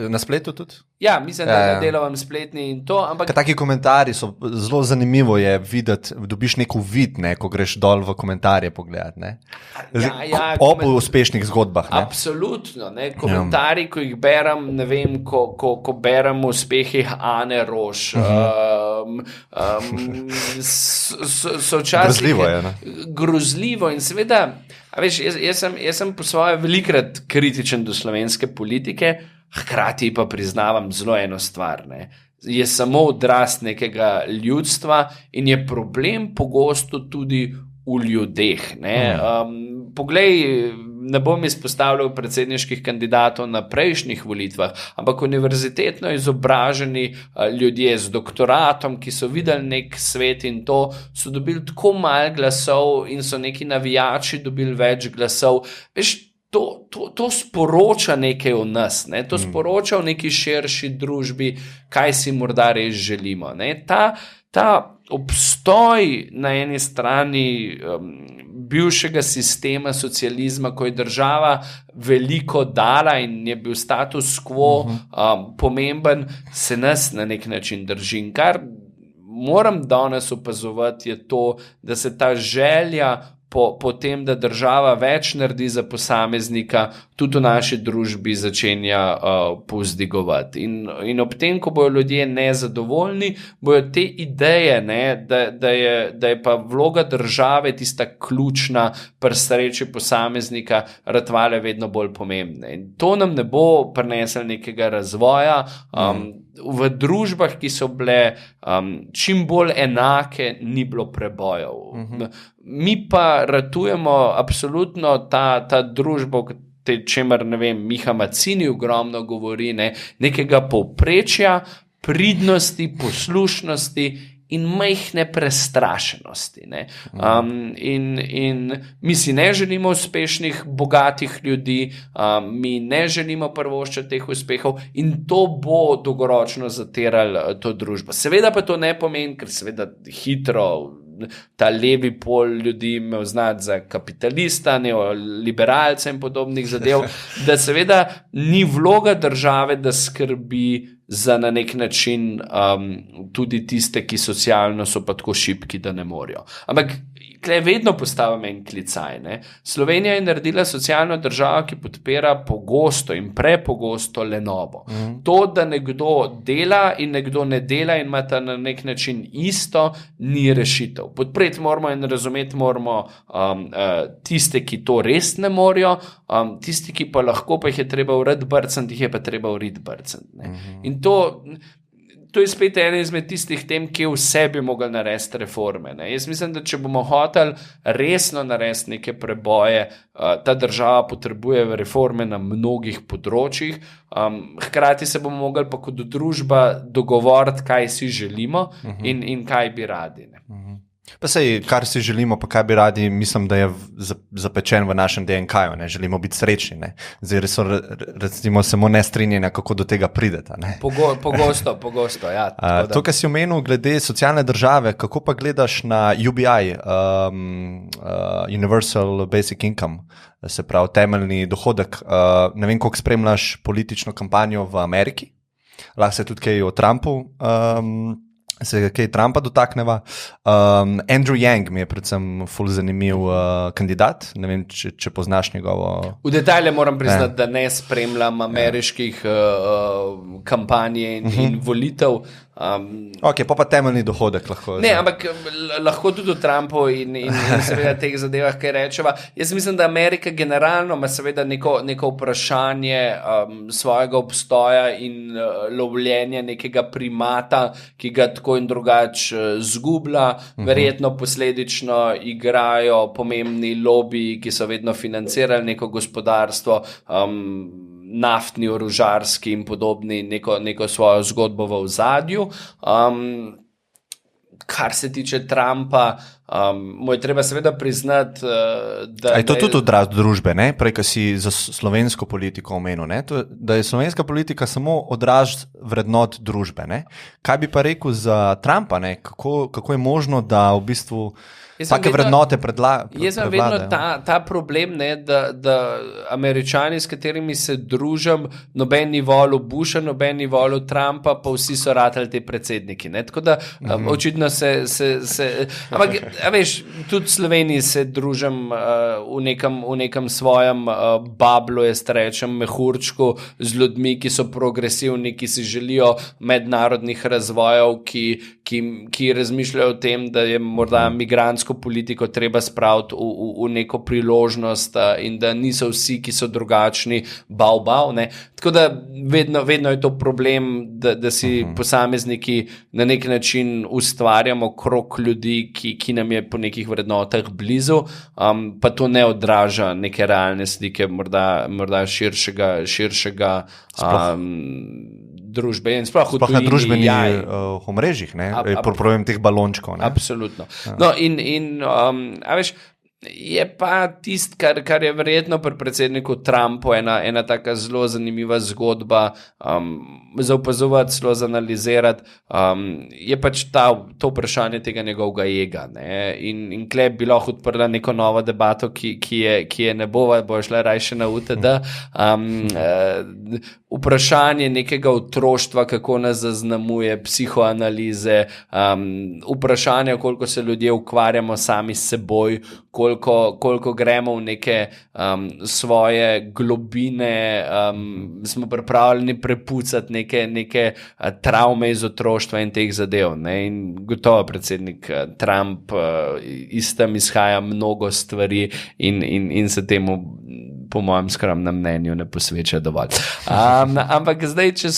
na spletu tudi? Ja, mislim, da je na Delovem spletni in to. Ampak taki komentarji so zelo zanimivo je videti, dobiš nek uvid, ko greš dol v komentarje pogledati. Ob uspešnih zgodbah. Absolutno. Komentarji, ko jih berem, ne vem, ko berem o uspehih Ane Roš, so včasih grozljivo in seveda, jaz sem po svoje velikrat kritičen do slovenske politike, hkrati pa priznavam zelo eno stvar. Je samo odraz nekega ljudstva in je problem pogosto tudi v ljudeh. Poglej, ne bom izpostavljal predsedniških kandidatov na prejšnjih volitvah, ampak univerzitetno izobraženi ljudje z doktoratom, ki so videli nek svet in to, so dobili tako malo glasov in so neki navijači dobili več glasov. To sporoča nekaj o nas, to sporoča o neki širši družbi, kaj si morda res želimo. Ta obstoj na eni strani bivšega sistema socializma, ko je država veliko dala in je bil status quo pomemben, se nas na nek način drži. In kar moram danes opazovati, je to, da se ta želja po tem, da država več naredi za posameznika, tudi v naši družbi začenja povzdigovati. In ob tem, ko bojo ljudje nezadovoljni, bojo te ideje, da je pa vloga države tista ključna pri sreči posameznika, ratvale vedno bolj pomembne. In to nam ne bo prineslo nekega razvoja. V družbah, ki so bile čim bolj enake, ni bilo prebojev. Mi pa ratujemo absolutno ta družbo, čemer, ne vem, Miha Mazzini ogromno govori, nekega povprečja, pridnosti, poslušnosti in majhne prestrašenosti. In mi si ne želimo uspešnih, bogatih ljudi, mi ne želimo prvoščati teh uspehov in to bo dolgoročno zatiralo to družbo. Seveda pa to ne pomeni, ker seveda hitro ta levi pol ljudi imel znati za kapitalista, neoliberalce in podobnih zadev, da seveda ni vloga države, da skrbi za na nek način tudi tiste, ki socialno so pa tako šibki, da ne morejo. Ampak tukaj vedno postavim en klicaj. Slovenija je naredila socialno državo, ki podpira pogosto in prepogosto lenobo. To, da nekdo dela in nekdo ne dela in ima ta na nek način isto, ni rešitev. Podpreti moramo in razumeti moramo tiste, ki to res ne morejo, tisti, ki pa lahko, pa jih je treba vred brcati, jih je pa treba vred brcati. In to je spet ena izmed tistih tem, ki v sebi mogli narediti reforme. Jaz mislim, da če bomo hoteli resno narediti neke preboje, ta država potrebuje reforme na mnogih področjih, hkrati se bomo mogli pa kot družba dogovoriti, kaj si želimo in kaj bi radi. Pa sej, kar si želimo, pa kaj bi radi, mislim, da je zapečen v našem DNK-ju, želimo biti srečni. Zdaj so recimo samo nestrinjenja, kako do tega prideta. Pogosto, ja. To, kar si omenil glede socialne države, kako pa gledaš na UBI, Universal Basic Income, se pravi temeljni dohodek. Ne vem, koliko spremljaš politično kampanjo v Ameriki, lahko se tudi kaj o Trumpu se kaj Trumpa dotakneva. Andrew Yang mi je predvsem ful zanimiv kandidat, ne vem, če poznaš njegovo... V detalje moram priznati, da ne spremljam ameriških kampanje in volitev, Ok, pa temeljni dohodek lahko. Ne, ampak lahko tudi v Trumpu in seveda teh zadevah, kaj rečeva. Jaz mislim, da Amerika generalno ima seveda neko vprašanje svojega obstoja in lovljenja nekega primata, ki ga tako in drugače zgublja. Verjetno posledično igrajo pomembni lobiji, ki so vedno financirali neko gospodarstvo, naftni, orožarski in podobni, neko svojo zgodbo v ozadju. Kar se tiče Trumpa, mu je treba seveda priznati, da... Je to tudi odraz družbe, ne? Prej, ko si za slovensko politiko omenil, ne? Da je slovenska politika samo odraz vrednot družbe, ne? Kaj bi pa rekel za Trumpa, ne? Kako je možno, da v bistvu take vrednote prevladajo? Jaz sem vedno ta problem, ne, da Američani, s katerimi se družim, noben ni volil Busha, noben ni volil Trumpa, pa vsi so ratali te predsedniki. Ne? Tako da očitno se ampak, a veš, tudi v Sloveniji se družim v nekem svojem bablu, jaz rečem, mehurčku z ljudmi, ki so progresivni, ki si želijo mednarodnih razvojev, ki razmišljajo o tem, da je morda migrantsko politiko treba spraviti v neko priložnost in da niso vsi, ki so drugačni, bav, ne. Tako da vedno je to problem, da si posamezniki na nek način ustvarjamo krog ljudi, ki nam je po nekih vrednotah blizu, pa to ne odraža neke realne slike, morda širšega družbe in sploh na družbenih omrežjih, problem teh balončkov. Ne? Absolutno. No, a veš, je pa tisto, kar je verjetno pri predsedniku Trumpu ena taka zelo zanimiva zgodba za opazovati, zelo zanalizirati, je pač to vprašanje tega njegovega ega. Ne? In tle bi lahko odprla neko novo debato, ki je ne bova, bo šla rajše na UTD. Vprašanje nekega otroštva, kako nas zaznamuje, psihoanalize, vprašanje, koliko se ljudje ukvarjamo sami s seboj, koliko gremo v neke svoje globine, smo pripravljeni prepucati neke travme iz otroštva in teh zadev. Ne? In gotovo predsednik Trump iz tam izhaja mnogo stvari in se temu po mojem skromnem mnenju ne posveča dovolj. Ampak zdaj, če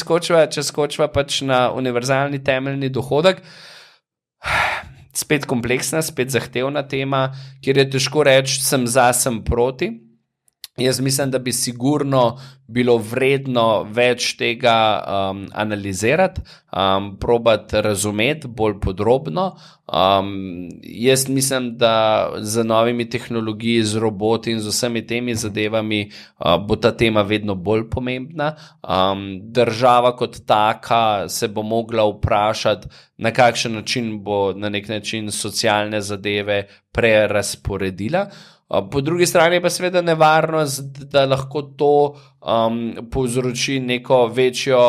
skočiva pač na univerzalni temeljni dohodek, spet kompleksna, spet zahtevna tema, kjer je težko reči, sem za, sem proti. Jaz mislim, da bi sigurno bilo vredno več tega analizirati, probati razumeti bolj podrobno. Jaz mislim, da z novimi tehnologiji, z roboti in z vsemi temi zadevami bo ta tema vedno bolj pomembna. Država kot taka se bo mogla vprašati, na kakšen način bo na nek način socialne zadeve prerasporedila. Po drugi strani pa seveda nevarnost, da lahko to povzroči neko večjo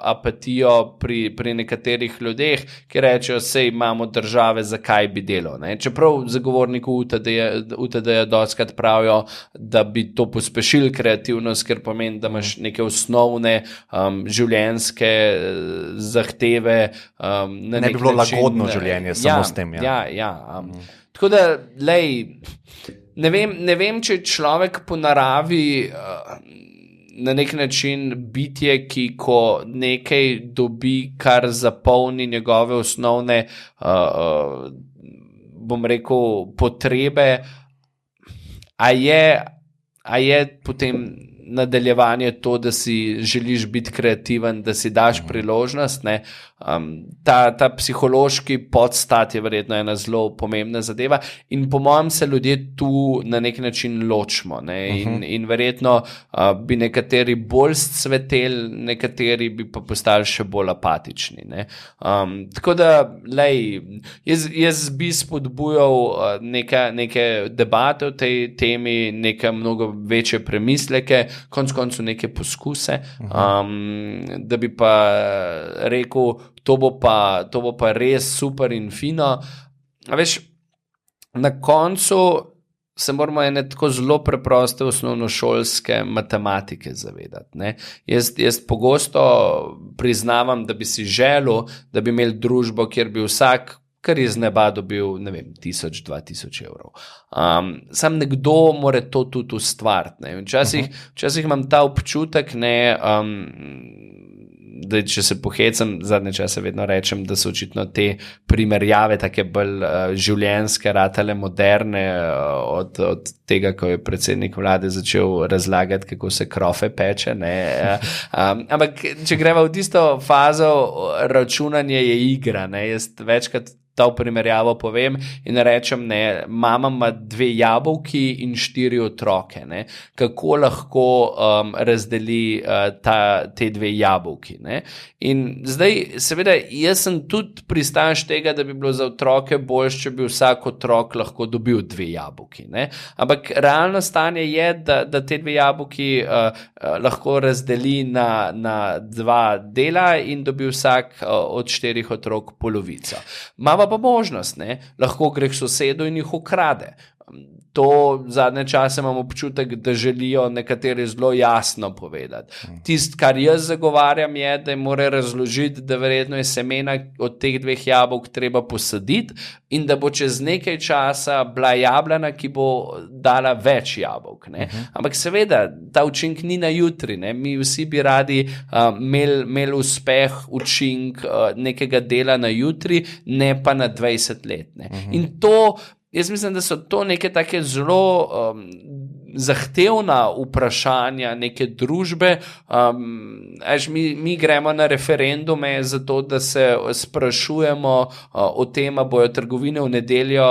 apatijo pri nekaterih ljudeh, ki rečejo, sej imamo države, zakaj bi delal. Ne? Čeprav zagovorniku UTD-ja dostikrat pravijo, da bi to pospešil kreativnost, ker pomeni, da imaš neke osnovne življenjske zahteve. Ne bi bilo lagodno življenje samo s tem. Tako da, ne vem, če človek po naravi na nek način bitje, ki ko nekaj dobi, kar zapolni njegove osnovne, bom rekel, potrebe, a je potem nadaljevanje to, da si želiš biti kreativen, da si daš priložnost. Ne? Ta psihološki podstat je verjetno ena zelo pomembna zadeva in po mojem se ljudje tu na nek način ločimo. Ne? In verjetno bi nekateri bolj cveteli, nekateri bi pa postali še bolj apatični. Ne? Tako da, jaz bi spodbujal neke debate o tej temi, neke mnogo večje premisleke, konec koncev neke poskuse, da bi pa rekel, to bo pa res super in fino. A veš, na koncu se moramo ene tako zelo preproste osnovnošolske matematike zavedati. Ne? Jaz pogosto priznavam, da bi si želel, da bi imeli družbo, kjer bi vsak kar iz neba dobil, ne vem, 1000-2000 evrov. Sam nekdo mora to tudi ustvariti. Včasih imam ta občutek, da če se pohecam, zadnje čase vedno rečem, da so očitno te primerjave take bolj življenjske, ratale moderne od tega, ko je predsednik vlade začel razlagati, kako se krofe peče. Ampak če greva v tisto fazo, računanje je igra. Jaz večkrat ta primerjavo povem in rečem, mama ima 2 jabolki in 4 otroke. Kako lahko razdeli te 2 jabolki? In zdaj, seveda, jaz sem tudi pristaš tega, da bi bilo za otroke boljše, če bi vsak otrok lahko dobil 2 jabolki. Ampak realno stanje je, da te 2 jabolki lahko razdeli na 2 dela in dobi vsak od 4 otrok polovico. Pa možnost, lahko gre k sosedu in jih ukrade. To zadnje čase imam občutek, da želijo nekateri zelo jasno povedati. Tisto, kar jaz zagovarjam, je, da jim mora razložiti, da verjetno je semena od teh 2 jabolk treba posaditi in da bo čez nekaj časa bila jablana, ki bo dala več jabolk. Ampak seveda, ta učinek ni na jutri. Mi vsi bi radi imeli uspeh, učinek nekega dela na jutri, ne pa na 20 let. In to, jaz mislim, da so to neke take zelo zahtevna vprašanja neke družbe. Mi gremo na referendume zato, da se sprašujemo o tem, a bojo trgovine v nedeljo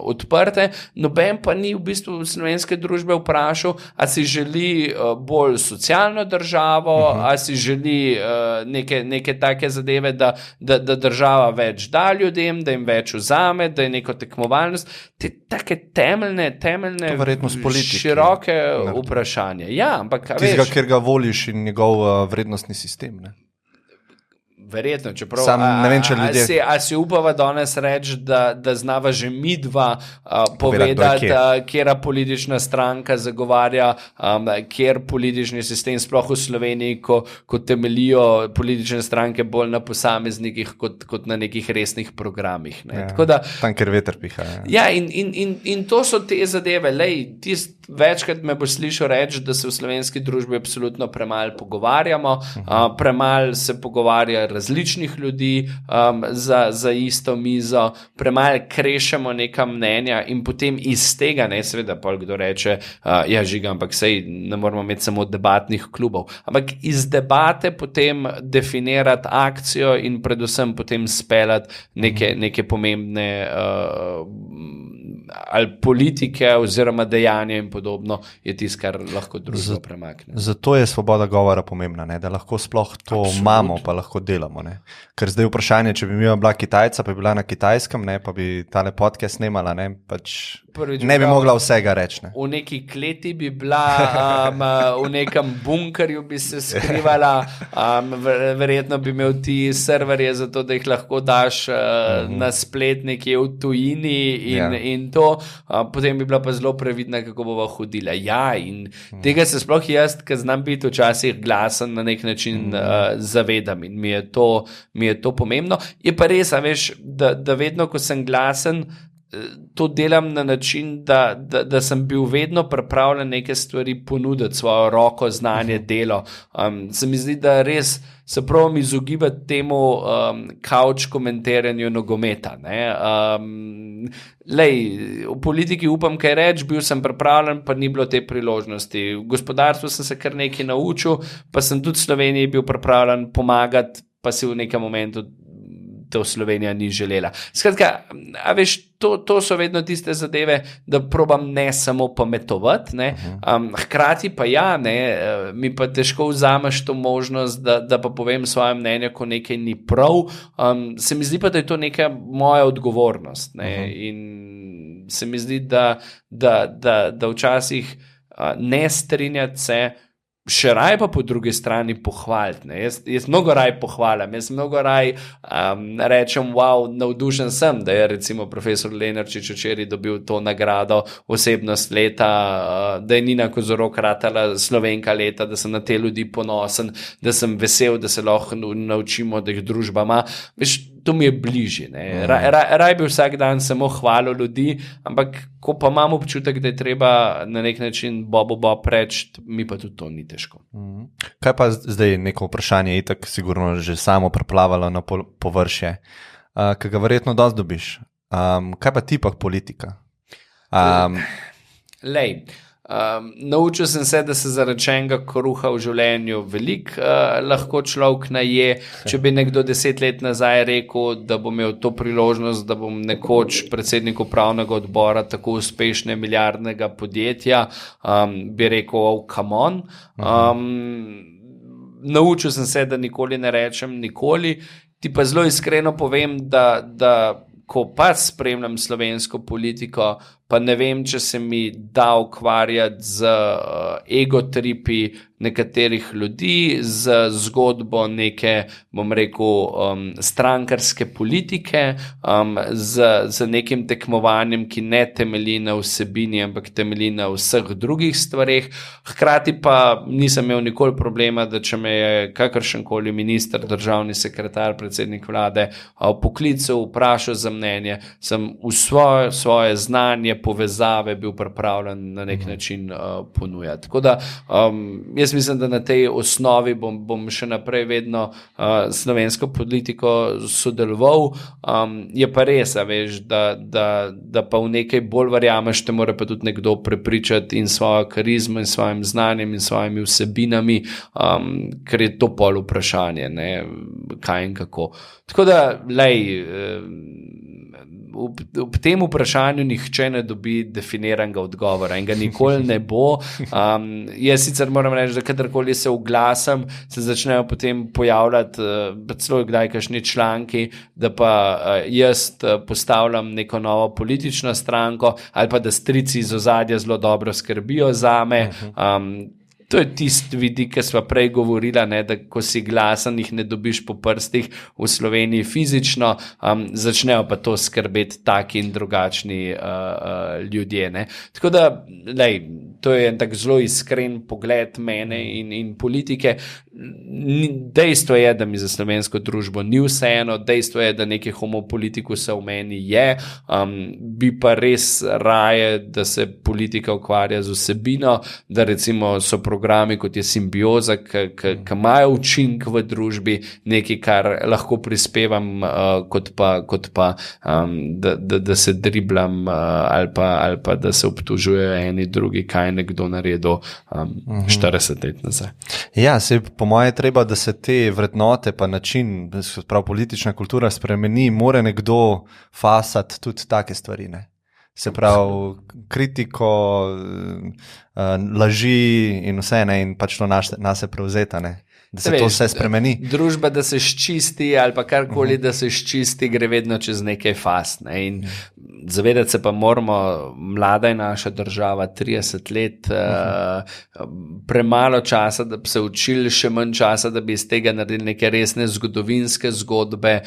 odprte. Noben pa ni v bistvu slovenske družbe vprašal, a si želi bolj socialno državo, a si želi neke take zadeve, da država več da ljudem, da jim več vzame, da je neko tekmovalnost. Te take temeljne široke vprašanja. Ja, ampak tistega, ker ga voliš in njegov vrednostni sistem. Verjetno, čeprav ne vem, če ljudje... A si upava danes reči, da znava že midva povedati, kjera politična stranka zagovarja, kjer politični sistem, sploh v Sloveniji, ko temelijo politične stranke bolj na posameznikih kot na nekih resnih programih. Tam, kjer veter piha. Ja, in to so te zadeve. Večkrat me boš slišal reči, da se v slovenski družbi absolutno premalo pogovarjamo, premalo se pogovarja različnih ljudi za isto mizo, premalo krešemo neka mnenja in potem iz tega, seveda pol kdo reče, Žiga, ampak sej ne moramo imeti samo debatnih klubov, ampak iz debate potem definirati akcijo in predvsem potem speljati neke pomembne ali politike oziroma dejanja in podobno, je tisto, kar lahko družbo premakne. Zato je svoboda govora pomembna, da lahko sploh to imamo, pa lahko delamo. Ker zdaj vprašanje, če bi mi bila Kitajca, pa bi bila na Kitajskem, pa bi tale podcast snemala, ne bi mogla vsega reči. V neki kleti bi bila, v nekem bunkerju bi se skrivala, verjetno bi imel ti serverje zato, da jih lahko daš na splet nekje v tujini in to, potem bi bila pa zelo previdna, kako bova hodila. Ja, in tega se sploh jaz, ki znam biti včasih glasen, na nek način zavedam in mi je to pomembno. Je pa res, veš, da vedno, ko sem glasen, to delam na način, da sem bil vedno pripravljen neke stvari ponuditi, svojo roko, znanje, delo. Se mi zdi, da res se pravim izogibati temu couch komentiranju nogometa. V politiki upam kaj reči, bil sem pripravljen, pa ni bilo te priložnosti. V gospodarstvu sem se kar nekaj naučil, pa sem tudi v Sloveniji bil pripravljen pomagati, pa si v nekem momentu to Slovenija ni želela. Skratka, a veš, to so vedno tiste zadeve, da probam ne samo pametovati, hkrati pa mi pa težko vzameš to možnost, da pa povem svoje mnenje, ko nekaj ni prav. Se mi zdi pa, da je to neka moja odgovornost. In se mi zdi, da včasih ne strinjati se še raj pa po drugi strani pohvaliti. Jaz mnogo raj pohvalim, jaz mnogo raj rečem, wow, navdušen sem, da je recimo profesor Lenarčič včeraj dobil to nagrado osebnost leta, da je Nina Kozorok ratala Slovenka leta, da sem na te ljudi ponosen, da sem vesel, da se lahko naučimo, da jih družba ima. Veš, to mi je bližje. Raj bi vsak dan samo hvalil ljudi, ampak ko pa imam občutek, da je treba na nek način Bob reči, mi pa tudi to ni težko. Kaj pa zdaj neko vprašanje, itak sigurno že samo preplavalo na površje, ki ga verjetno dosti dobiš. Kaj pa ti pa politika? Naučil sem se, da se zarečenega kruha v življenju lahko človek naje. Če bi nekdo 10 let nazaj rekel, da bom imel to priložnost, da bom nekoč predsednik upravnega odbora tako uspešne milijardnega podjetja, bi rekel, oh, come on. Naučil sem se, da nikoli ne rečem nikoli. Ti pa zelo iskreno povem, da ko pa spremljam slovensko politiko, pa ne vem, če se mi da ukvarjati z egotripi nekaterih ljudi, z zgodbo neke, bom rekel, strankarske politike, z nekim tekmovanjem, ki ne temelji na vsebini, ampak temelji na vseh drugih stvareh. Hkrati pa nisem imel nikoli problema, da če me je kakršenkoli minister, državni sekretar, predsednik vlade poklical, vprašal za mnenje, sem v svoje znanje, povezave bil pripravljen na nek način ponujati. Tako da jaz mislim, da na tej osnovi bom še naprej vedno slovensko politiko sodeloval. Je pa res, veš, da pa v nekaj bolj verjameš, te mora pa tudi nekdo prepričati in svojo karizmo in svojim znanjem in svojimi vsebinami, ker je to pol vprašanje, ne, kaj in kako. Tako da, ob tem vprašanju nihče ne dobi definiranega odgovora in ga nikoli ne bo. Jaz sicer moram reči, da kadarkoli se oglasim, se začnejo potem pojavljati celo kdaj kakšni članki, da pa jaz postavljam neko novo politično stranko ali pa da strici iz ozadja zelo dobro skrbijo zame. To je tisti vidik, ki smo prej govorili, da ko si glasen, jih ne dobiš po prstih v Sloveniji fizično, začnejo pa to skrbeti taki in drugačni ljudje. Ne. Tako da, to je en tak zelo iskren pogled mene in politike. Dejstvo je, da mi za slovensko družbo ni vseeno, dejstvo je, da nekaj homopolitikusa v meni je, bi pa res raje, da se politika ukvarja z vsebino, da recimo so programi, kot je Simbioza, ki imajo učinek v družbi, nekaj, kar lahko prispevam, kot pa da se driblam ali pa da se obtužujejo eni drugi, kaj nekdo naredil 40 let nazaj. Ja, po moje treba, da se te vrednote pa način, prav politična kultura spremeni, mora nekdo fasati tudi take stvari, ne? Se pravi, kritiko, laži in vse, ne, in pač to nase prevzeta, ne, da se to vse spremeni. Družba, da se ščisti ali pa karkoli, da se ščisti, gre vedno čez nekaj faz, ne, in zavedati se pa moramo, mlada je naša država, 30 let, premalo časa, da bi se učili, še manj časa, da bi iz tega naredili neke resne zgodovinske zgodbe,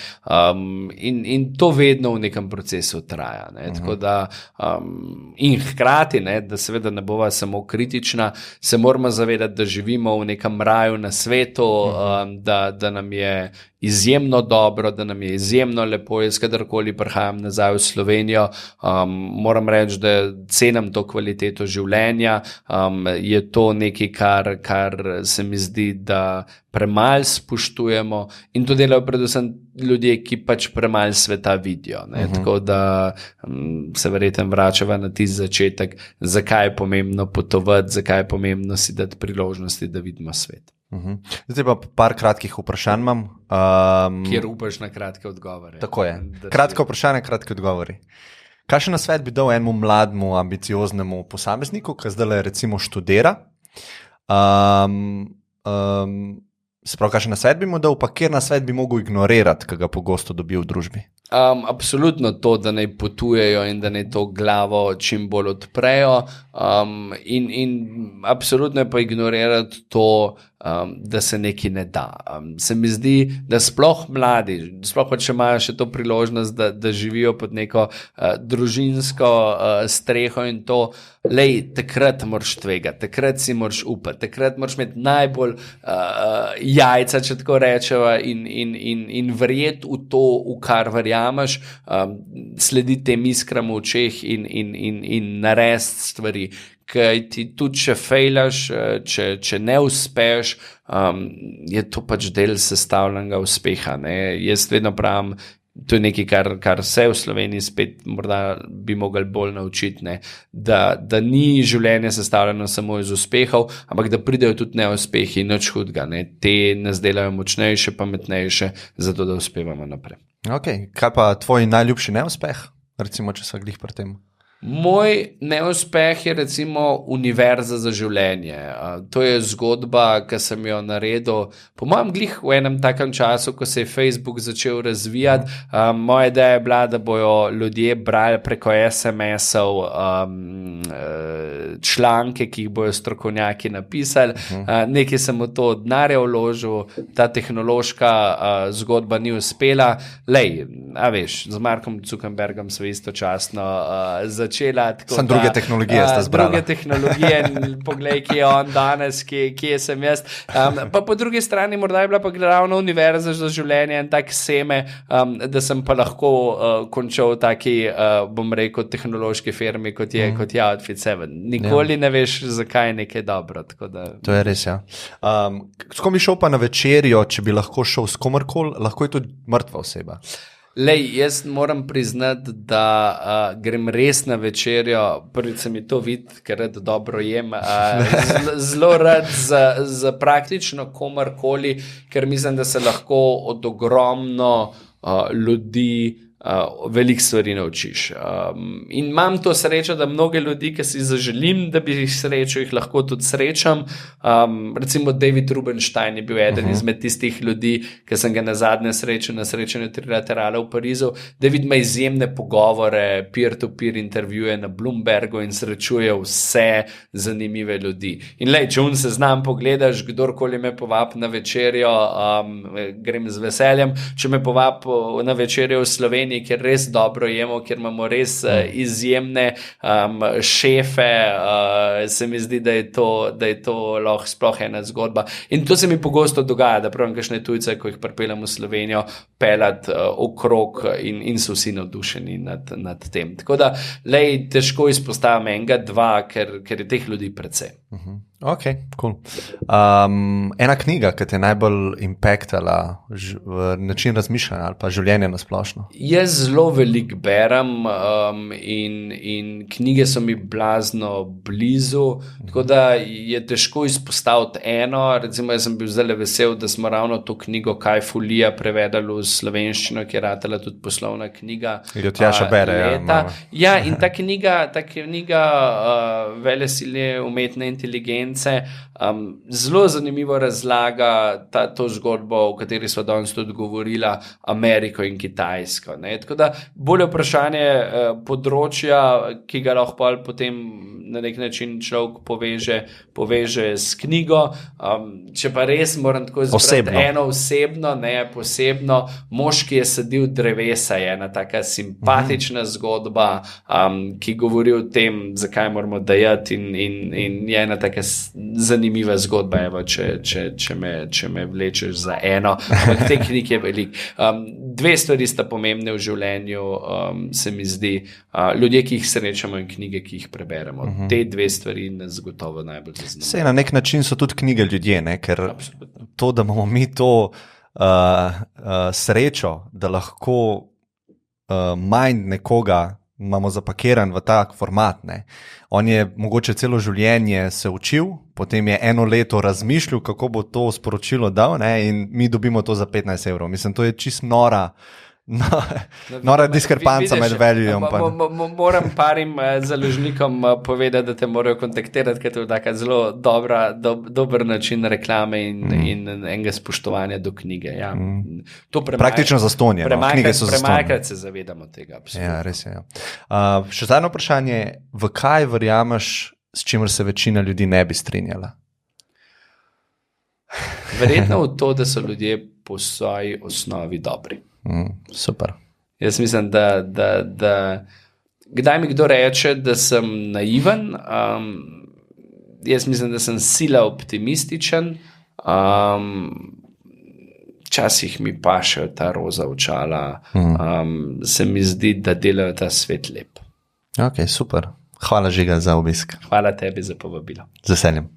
in to vedno v nekem procesu traja, ne, tako da in hkrati, ne, da seveda ne bova samo kritična, se moramo zavedati, da živimo v nekem raju na svetu, da nam je izjemno dobro, da nam je izjemno lepo. Jaz kadarkoli prihajam nazaj v Slovenijo, moram reči, da cenim to kvaliteto življenja, je to nekaj, kar se mi zdi, da premalo spoštujemo, in to delajo predvsem ljudje, ki pač premalo sveta vidijo, ne? Tako da se verjetno vračava na tisti začetek, zakaj je pomembno potovati, zakaj je pomembno si dati priložnosti, da vidimo svet. Zdaj pa par kratkih vprašanj imam. Kjer upaš na kratke odgovore. Tako je. Kratke vprašanja, kratke odgovori. Kakšen nasvet bi dal enemu mlademu, ambicioznemu posamezniku, ki zdaj recimo študira? Se pravi, kakšen nasvet bi mu dal, pa kjer nasvet bi mogel ignorirati, ki ga pogosto dobi v družbi? Absolutno to, da naj potujejo in da naj to glavo čim bolj odprejo, in absolutno je pa ignorirati to, da se nekaj ne da. Se mi zdi, da sploh mladi, sploh pa če imajo še to priložnost, da živijo pod neko družinsko streho in to, takrat moraš tvegati, takrat si moraš upati, takrat moraš imeti najbolj jajca, če tako rečeva, in verjeti v to, v kar verjameš, slediti tem iskram v očeh in narediti stvari. Kaj ti tudi, če fejlaš, če ne uspeš, je to pač del sestavljenega uspeha. Ne? Jaz vedno pravim, to je nekaj, kar se v Sloveniji spet morda bi mogli bolj naučiti, ne? Da ni življenje sestavljeno samo iz uspehov, ampak da pridejo tudi neuspehi in nič hudega. Ne? Te nas delajo močnejše, pametnejše, zato da uspevamo naprej. Okay. Kaj pa tvoj najljubši neuspeh? Recimo, če se glih pri tem. Moj neuspeh je recimo Univerza za življenje. To je zgodba, ki sem jo naredil, po mojem glih v enem takem času, ko se je Facebook začel razvijati. Moja ideja je bila, da bojo ljudje brali preko SMS-ov članke, ki jih bojo strokovnjaki napisali. Nekaj sem v to denarja vložil, ta tehnološka zgodba ni uspela. A veš, z Markom Zuckerbergom sva istočasno začela. Sem druge tehnologije sta zbrala. Druge tehnologije, poglej, kje je on danes, kje sem jaz. Pa po drugi strani morda je bila pa ravno Univerza za življenje en tak seme, da sem pa lahko končal v taki, bom rekel, tehnološki firmi, kot je Outfit 7. Nikoli ne veš, zakaj je nekaj dobro. To je res, ja. S kom bi šel pa na večerjo, če bi lahko šel s komarkoli, lahko je tudi mrtva oseba. Jaz moram priznati, da grem res na večerjo, prvič se mi to vidi, ker rad dobro jem, zelo rad za praktično komarkoli, ker mislim, da se lahko od ogromno ljudi veliko stvari naučiš. In imam to srečo, da mnoge ljudi, ki si zaželim, da bi jih srečal, jih lahko tudi srečam. Recimo David Rubenstein je bil eden izmed tistih ljudi, ki sem ga na zadnje srečal na srečanju Trilaterala v Parizu. David ima izjemne pogovore, peer-to-peer intervjuje na Bloombergu in srečuje vse zanimive ljudi. In če se znam pogledaš, kdorkoli me povabi na večerjo, grem z veseljem. Če me povabi na večerjo v Sloveniji, kjer res dobro jemo, kjer imamo res izjemne šefe, se mi zdi, da je to lahko sploh ena zgodba. In to se mi pogosto dogaja, da pravim kakšne tujce, ko jih pripeljem v Slovenijo, peljati okrog in so vsi navdušeni nad tem. Tako da, težko izpostavim enega, dva, ker je teh ljudi precej. Ok, cool. Ena knjiga, ki te je najbolj impactala v način razmišljanja ali pa življenje na splošno? Jaz zelo veliko berem in knjige so mi blazno blizu, tako da je težko izpostaviti eno. Recimo, jaz sem bil zelo vesel, da smo ravno to knjigo Kaj folija prevedali v slovenščino, ki je ratala tudi poslovna knjiga. Jo Tjaša bere, ja, in ta knjiga Velesilje umetne inteligence zelo zanimivo razlaga to zgodbo, o kateri smo danes tudi govorila, Ameriko in Kitajsko. Tako da bolj vprašanje področja, ki ga lahko potem na nek način človek poveže s knjigo. Če pa res moram tako izbrati eno osebno, ne posebno, Mož, ki je sadil drevesa, je ena taka simpatična zgodba, ki govori o tem, zakaj moramo dajati in je ena taka zanimiva zgodba, evo, če me vlečeš za eno. Ampak te knjige je veliko. Dve stvari sta pomembne v življenju, se mi zdi, ljudje, ki jih srečamo in knjige, ki jih preberemo. Te dve stvari nas gotovo najbolj zaznamujejo. Sej na nek način so tudi knjige ljudje, ne? Ker absolutno. To, da imamo mi to srečo, da lahko mind nekoga imamo zapakiran v tak format. Ne? On je mogoče celo življenje se učil, potem je eno leto razmišljal, kako bo to sporočilo dal, ne? In mi dobimo to za 15 evrov. Mislim, to je čist nora Nora diskrepanca med valuejem. Moram parim založnikom povedati, da te morajo kontaktirati, ker to je taka zelo dober način reklame in enega spoštovanja do knjige. Ja. Praktično zastonje. Knjige so zastonje. Premajkrat se zavedamo tega. Ja, res je. Še zadnje vprašanje, v kaj verjameš, s čimer se večina ljudi ne bi strinjala? Verjetno v to, da so ljudje po svoji osnovi dobri. Super. Jaz mislim, da kdaj mi kdo reče, da sem naiven, jaz mislim, da sem sila optimističen, včasih mi pašejo ta roza očala, se mi zdi, da delajo ta svet lep. Ok, super. Hvala, Žiga, za obisk. Hvala tebi za povabilo. Z veseljem.